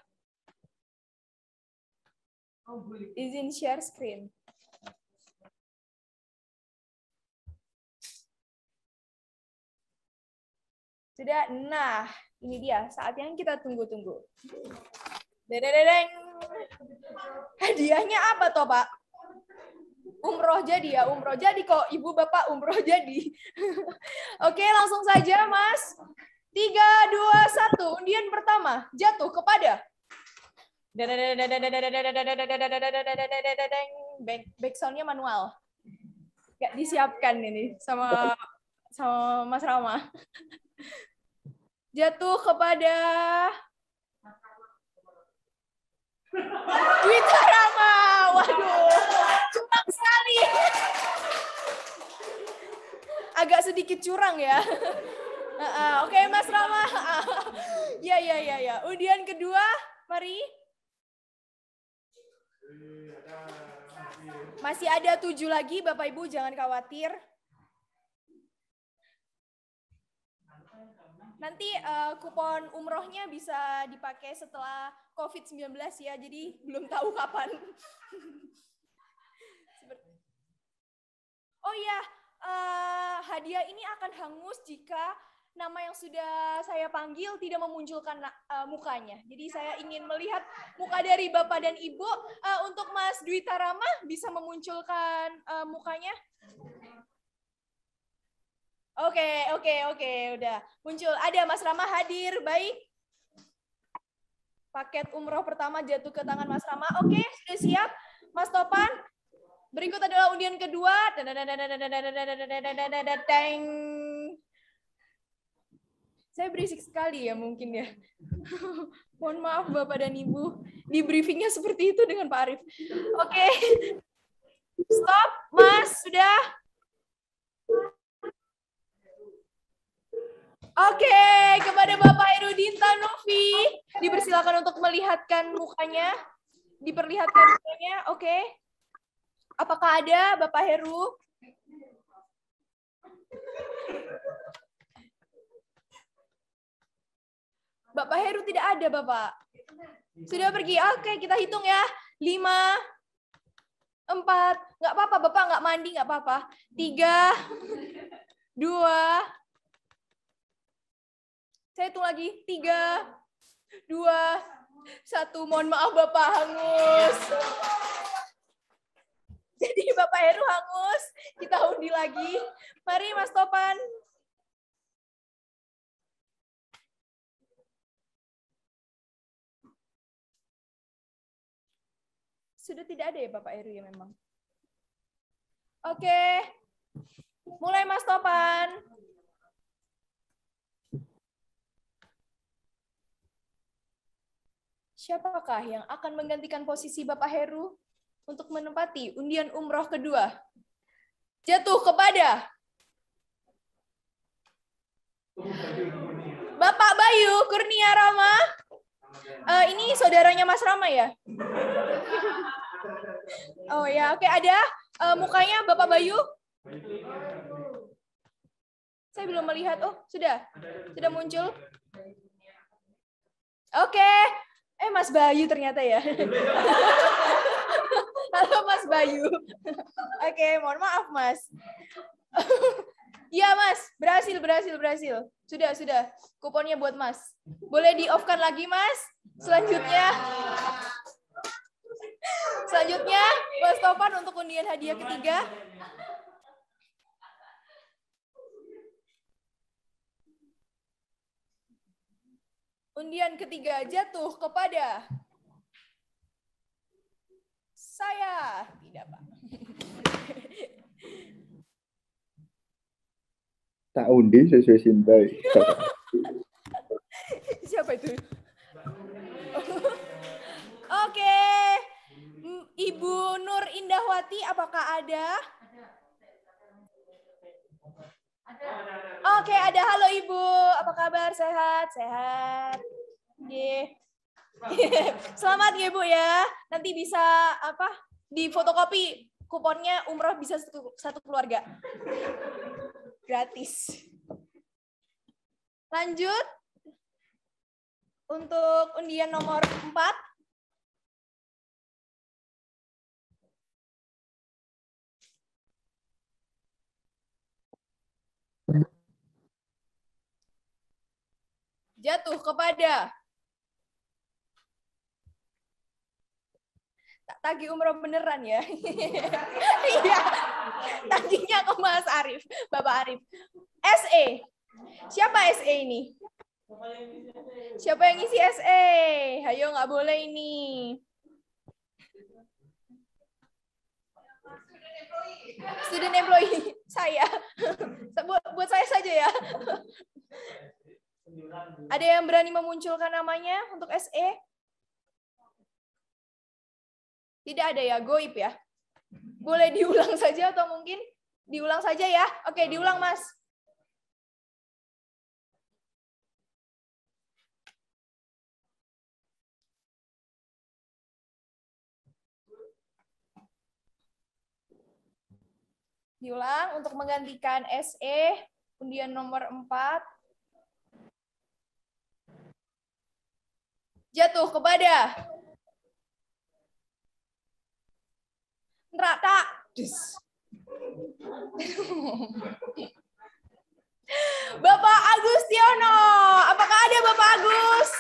Speaker 1: Izin share screen. Sudah, nah ini dia saat yang kita tunggu-tunggu. Dededeng. Hadiahnya apa toh, Pak? Umroh jadi ya, umroh jadi kok. Ibu Bapak umroh jadi. Oke, langsung saja, Mas. 3, 2, 1. Undian pertama jatuh kepada backsound-nya manual. Nggak disiapkan ini sama sama Mas Rama. Jatuh kepada Dwita Rama. Waduh, curang sekali. Agak sedikit curang ya. Oke, Mas Rama. Ya. Undian kedua, mari. Masih ada 7 lagi, Bapak Ibu, jangan khawatir. Nanti kupon umrohnya bisa dipakai setelah COVID-19 ya, jadi belum tahu kapan. Oh iya, hadiah ini akan hangus jika nama yang sudah saya panggil tidak memunculkan mukanya. Jadi saya ingin melihat muka dari Bapak dan Ibu. Untuk Mas Dwita Rama bisa memunculkan mukanya. Oke, udah muncul. Ada Mas Rama hadir, baik. Paket umroh pertama jatuh ke tangan Mas Rama. Oke, sudah siap. Mas Topan, berikut adalah undian kedua. Saya berisik sekali ya mungkin ya. Mohon maaf Bapak dan Ibu, di briefingnya seperti itu dengan Pak Arief. Oke, stop, Mas, sudah. Oke, kepada Bapak Herudin Tanufi, dipersilakan untuk melihatkan mukanya. Diperlihatkan mukanya, oke. Apakah ada Bapak Heru? Bapak Heru tidak ada, Bapak. Sudah pergi. Oke, kita hitung ya. 5, 4, nggak apa-apa, Bapak nggak mandi, nggak apa-apa. 3, 2, saya hitung lagi. 3, 2, 1. Mohon maaf Bapak hangus. Jadi Bapak Heru hangus. Kita undi lagi. Mari Mas Topan. Sudah tidak ada ya Bapak Heru ya memang. Oke. Mulai Mas Topan. Siapakah yang akan menggantikan posisi Bapak Heru untuk menempati undian umroh kedua? Jatuh kepada Bapak Bayu Kurnia Rama. Ini saudaranya Mas Rama ya? Oh ya, oke, ada mukanya Bapak Bayu? Saya belum melihat. Oh, sudah muncul. Oke. Mas Bayu ternyata ya. Halo Mas Bayu. Oke, mohon maaf Mas. Iya Mas, berhasil. Sudah. Kuponnya buat Mas. Boleh di-off-kan lagi Mas. Selanjutnya Mas Topan untuk undian hadiah ketiga. Undian ketiga jatuh kepada saya. Tidak, Pak.
Speaker 8: Tak undi sesuai Sinta.
Speaker 1: Siapa itu? Oke. Ibu Nur Indahwati, apakah ada? Oke, ada. Halo Ibu, apa kabar? Sehat? Selamat ya Bu ya. Nanti bisa di fotokopi kuponnya umroh bisa satu keluarga. Gratis. Lanjut. Untuk undian nomor 4. Jatuh kepada tagih umroh beneran ya. Iya. Tagihnya ke Mas Arief, Bapak Arief. SE. Siapa SE ini? Siapa yang isi SE? Hayo, nggak boleh ini. Student employee saya. Buat saya saja ya. Ada yang berani memunculkan namanya untuk SE? Tidak ada ya, goib ya. Boleh diulang saja atau mungkin diulang saja ya? Oke, diulang Mas. Diulang untuk menggantikan SE, undian nomor 4. Jatuh kepada neraka. Bapak Agustiono, apakah ada Bapak Agus?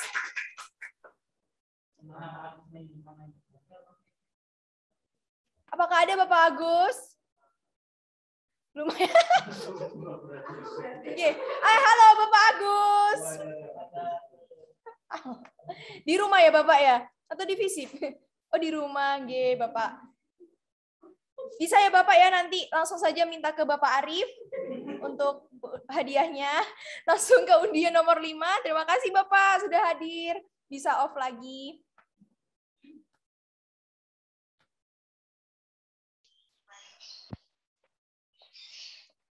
Speaker 1: Apakah ada Bapak Agus? Lumayan. Oke. Halo Bapak Agus. Di rumah ya Bapak ya? Atau di FISIP? Oh di rumah, G Bapak. Bisa ya Bapak ya, nanti langsung saja minta ke Bapak Arif untuk hadiahnya. Langsung ke undian nomor 5. Terima kasih Bapak sudah hadir. Bisa off lagi.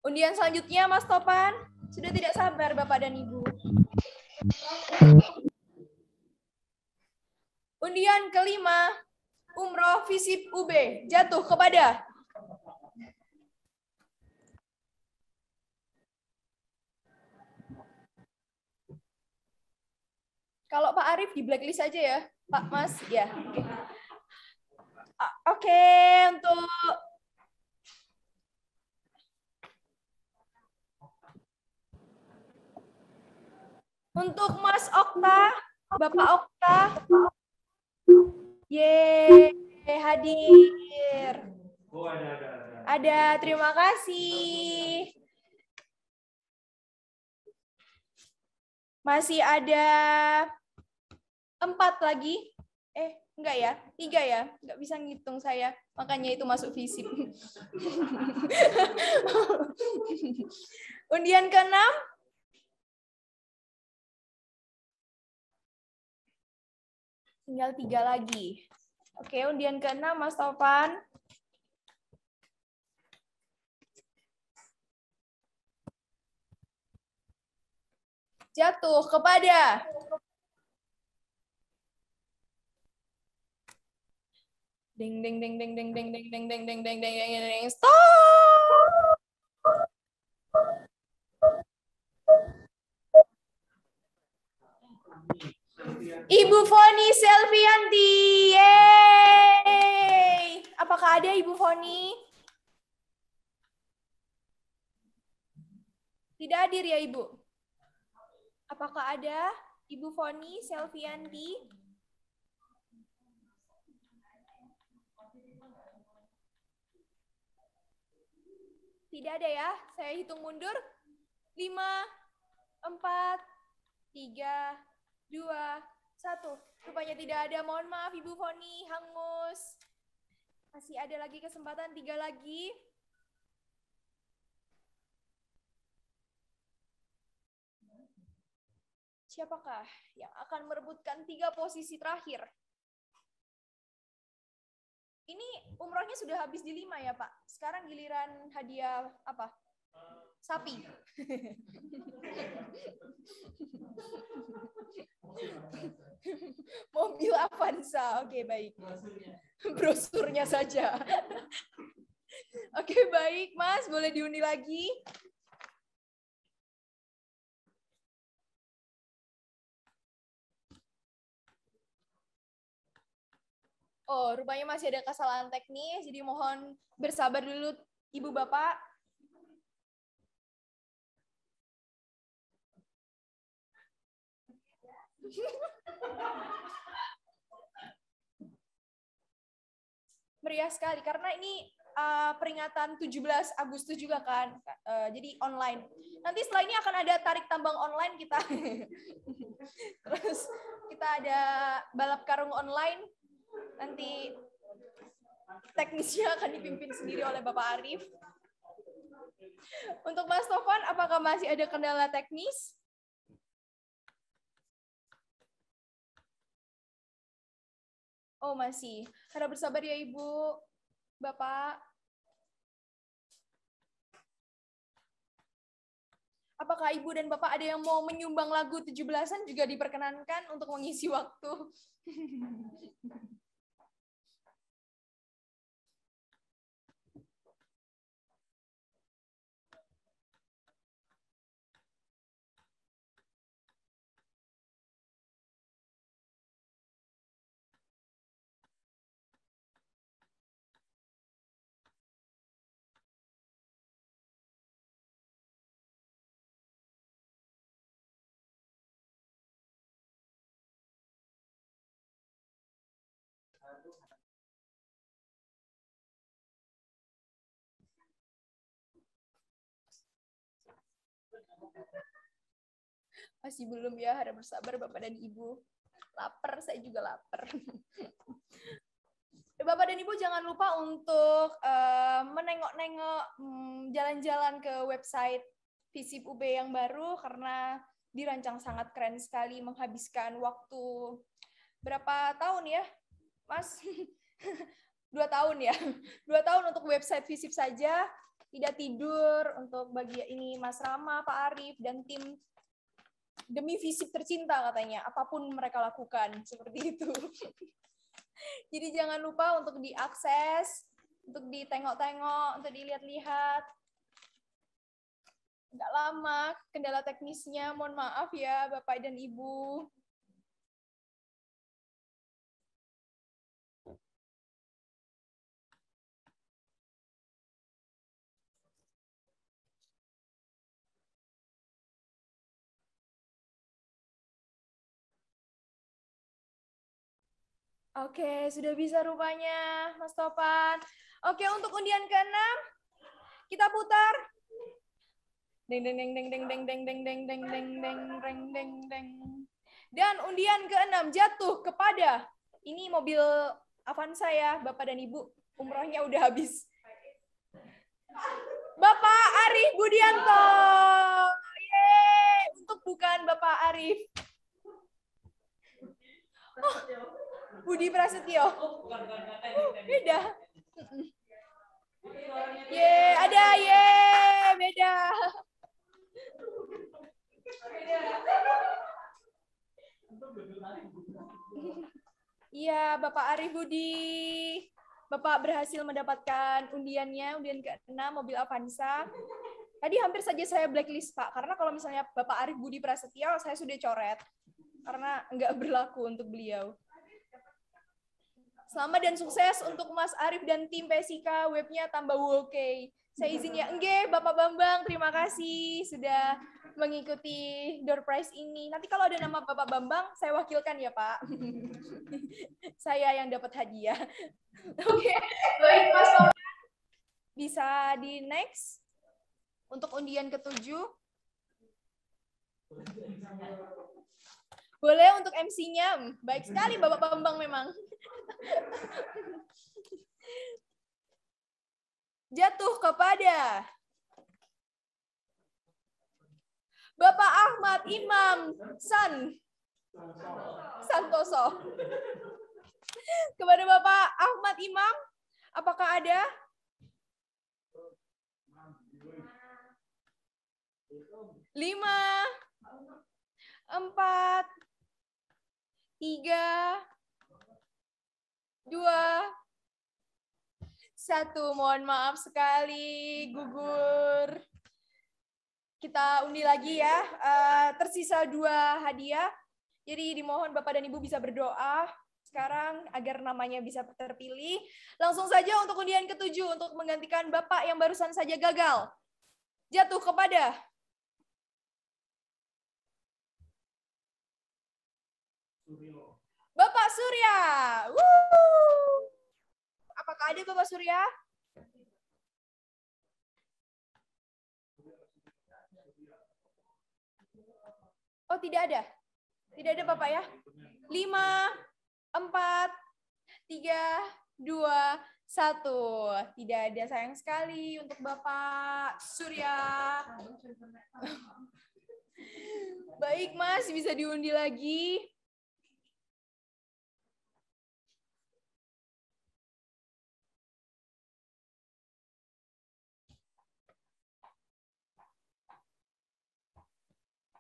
Speaker 1: Undian selanjutnya Mas Topan. Sudah tidak sabar Bapak dan Ibu. Undian kelima, Umroh FISIP UB, jatuh kepada kalau Pak Arif di blacklist aja ya, Pak Mas. Ya. Oke, untuk Mas Okta, Bapak Okta. Yeay, hadir. Ada, terima kasih. Masih ada 4 lagi. Enggak ya, 3 ya. Enggak bisa ngitung saya. Makanya itu masuk FISIP. Undian ke-6. Tinggal 3 lagi. Oke, undian ke-6 Mas Topan. Jatuh kepada ding ding ding ding ding ding ding ding ding ding ding ding ding. Stop. Ibu Foni Selvianti. Yeay. Apakah ada Ibu Foni? Tidak hadir ya Ibu? Apakah ada Ibu Foni Selvianti? Tidak ada ya? Saya hitung mundur. 5, 4, 3, 2, 1. Rupanya tidak ada. Mohon maaf Ibu Foni, hangus. Masih ada lagi kesempatan, 3 lagi. Siapakah yang akan merebutkan 3 posisi terakhir? Ini umrohnya sudah habis di 5 ya Pak? Sekarang giliran hadiah apa? Sapi. Mobil Avanza. Oke, baik. Brosurnya saja. Oke, baik Mas. Boleh diundi lagi? Oh, rupanya masih ada kesalahan teknis, jadi mohon bersabar dulu Ibu Bapak. Meriah sekali, karena ini peringatan 17 Agustus juga kan, jadi online. Nanti setelah ini akan ada tarik tambang online kita. Terus kita ada balap karung online. Nanti teknisnya akan dipimpin sendiri oleh Bapak Arif. Untuk Mas Tovan, apakah masih ada kendala teknis? Oh, masih. Harap bersabar ya, Ibu, Bapak. Apakah Ibu dan Bapak ada yang mau menyumbang lagu 17-an juga diperkenankan untuk mengisi waktu? Masih belum ya, harap bersabar Bapak dan Ibu. Lapar, saya juga lapar. Bapak dan Ibu jangan lupa untuk menengok-nengok jalan-jalan ke website FISIP UB yang baru, karena dirancang sangat keren sekali, menghabiskan waktu berapa tahun ya, Mas? 2 tahun ya. 2 tahun untuk website FISIP saja, tidak tidur untuk bagian ini Mas Rama, Pak Arif, dan tim. Demi FISIP tercinta katanya, apapun mereka lakukan, seperti itu. Jadi jangan lupa untuk diakses, untuk ditengok-tengok, untuk dilihat-lihat. Nggak lama, kendala teknisnya, mohon maaf ya Bapak dan Ibu. Oke, sudah bisa rupanya, Mas Topan. Oke, untuk undian ke-6, kita putar. Deng deng deng deng deng deng deng deng deng deng deng deng deng deng deng. Dan undian ke-6 jatuh kepada, ini mobil Avanza ya, Bapak dan Ibu, umrohnya udah habis. Bapak Arif Budianto. Yeay, untuk bukan Bapak Arif. Oh, Budi Prasetyo. Beda. Ada beda. Iya, Bapak Arif Budi. Bapak berhasil mendapatkan undiannya, undian ke-6 mobil Avanza. Tadi hampir saja saya blacklist, Pak, karena kalau misalnya Bapak Arif Budi Prasetyo, saya sudah coret. Karena nggak berlaku untuk beliau. Selamat dan sukses untuk Mas Arif dan tim PSIK, webnya tambah oke. Saya izin ya, enggak, Bapak Bambang, terima kasih sudah mengikuti door prize ini. Nanti kalau ada nama Bapak Bambang, saya wakilkan ya Pak. Saya yang dapat hadiah. Oke, baik Mas Bambang. Bisa di next untuk undian ke-7. Boleh untuk MC-nya. Baik sekali Bapak Bambang memang. Jatuh kepada Bapak Ahmad Imam Santoso. Kepada Bapak Ahmad Imam, apakah ada? Lima, 4, 3, 2, 1. Mohon maaf sekali, gugur. Kita undi lagi ya. Tersisa 2 hadiah. Jadi dimohon Bapak dan Ibu bisa berdoa sekarang agar namanya bisa terpilih. Langsung saja untuk undian ke-7 untuk menggantikan Bapak yang barusan saja gagal. Jatuh kepada Bapak Surya. Apakah ada Bapak Surya? Oh, tidak ada. Tidak ada Bapak ya. 5, 4, 3, 2, 1. Tidak ada, sayang sekali untuk Bapak Surya. Baik, Mas, bisa diundi lagi.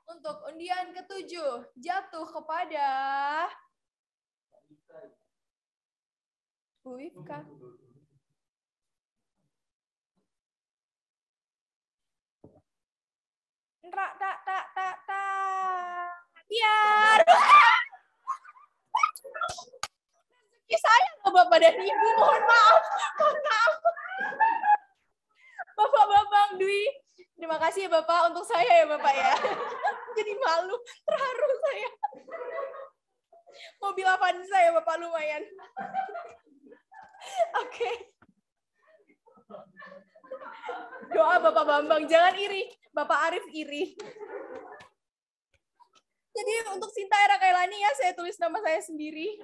Speaker 1: Untuk undian ke-7 jatuh kepada Bu Wifka. Biar. Rezeki saya loh Bapak dan Ibu, mohon maaf. Bapak Dwi, terima kasih ya Bapak untuk saya ya Bapak ya. Jadi malu, terharu saya. Mobil Avanza ya Bapak, lumayan. Oke. Doa Bapak Bambang, jangan iri. Bapak Arif iri. Jadi untuk Sinta Era Kailani ya, saya tulis nama saya sendiri.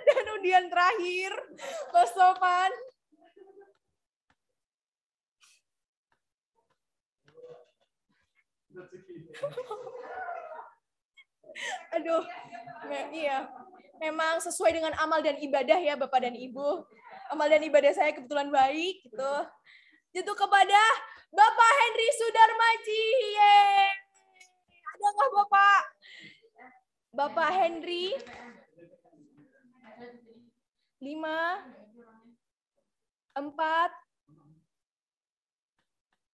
Speaker 1: Dan undian terakhir, Mas Topan. Aduh, iya. Memang sesuai dengan amal dan ibadah ya Bapak dan Ibu. Amal dan ibadah saya kebetulan baik gitu. Itu kepada Bapak Henry Sudarmaji. Yeay. Ada nggak Bapak? Bapak Henry? 5, 4,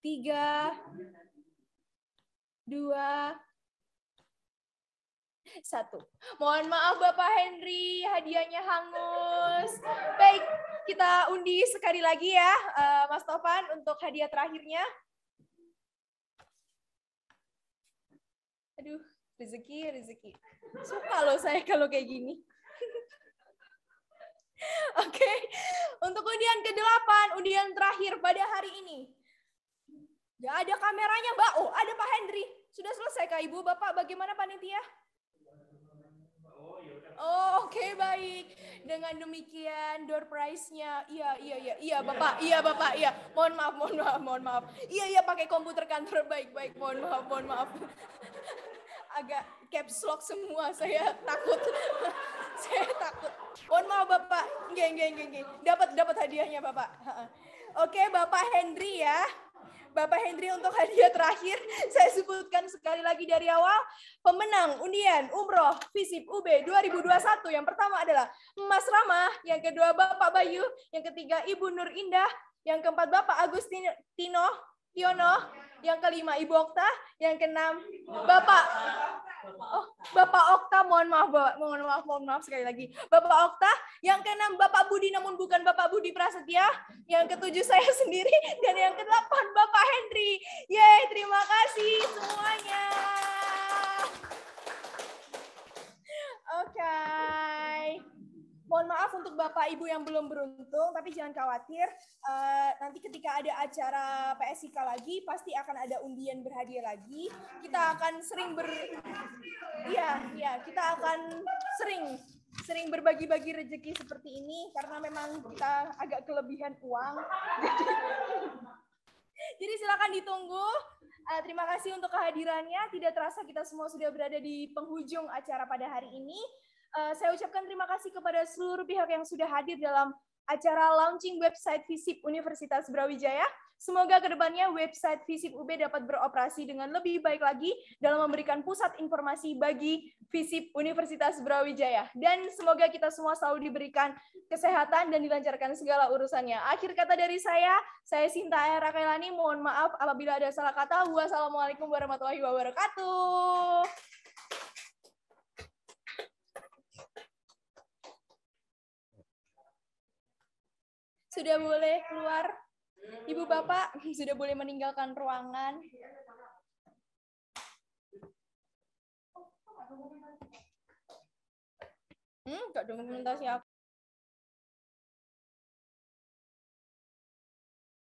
Speaker 1: 3, 2, 1. Mohon maaf Bapak Henry, hadiahnya hangus. Baik, kita undi sekali lagi ya, Mas Topan, untuk hadiah terakhirnya. Aduh, rezeki. Suka loh saya kalau kayak gini. Oke, untuk undian ke-8, undian terakhir pada hari ini. Gak ada kameranya, Mbak. Oh, ada Pak Henry. Sudah selesai Kak Ibu, Bapak bagaimana panitia? Oh, oke, baik. Dengan demikian door prize-nya. Iya, Bapak. Iya. Mohon maaf. Iya, pakai komputer kantor. Baik. Mohon maaf. Agak caps lock semua, saya takut. Mohon maaf, Bapak. Nggak. Dapat hadiahnya, Bapak. Oke, Bapak Henry ya. Bapak Henry untuk hadiah terakhir, saya sebutkan sekali lagi dari awal. Pemenang undian Umroh Visip UB 2021. Yang pertama adalah Mas Rama, yang kedua Bapak Bayu, yang ketiga Ibu Nur Indah, yang keempat Bapak Agustino Tiono, yang kelima Ibu Okta, yang keenam Bapak Okta, mohon maaf sekali lagi. Bapak Okta, yang keenam Bapak Budi namun bukan Bapak Budi Prasetya, yang ketujuh saya sendiri, dan yang kedelapan Bapak Henry. Yeay, terima kasih semuanya. Oke. Mohon maaf untuk Bapak Ibu yang belum beruntung, tapi jangan khawatir. Nanti ketika ada acara PSIK lagi, pasti akan ada undian berhadiah lagi. Kita akan kita akan sering berbagi-bagi rezeki seperti ini, karena memang kita agak kelebihan uang. Jadi silakan ditunggu. Terima kasih untuk kehadirannya. Tidak terasa kita semua sudah berada di penghujung acara pada hari ini. Saya ucapkan terima kasih kepada seluruh pihak yang sudah hadir dalam acara launching website Visip Universitas Brawijaya. Semoga kedepannya website Visip UB dapat beroperasi dengan lebih baik lagi dalam memberikan pusat informasi bagi Visip Universitas Brawijaya. Dan semoga kita semua selalu diberikan kesehatan dan dilancarkan segala urusannya. Akhir kata dari saya Sinta Era Kailani. Mohon maaf apabila ada salah kata. Wassalamualaikum warahmatullahi wabarakatuh. Sudah boleh keluar, Ibu Bapak, sudah boleh meninggalkan ruangan. Enggak dokumentasi apa.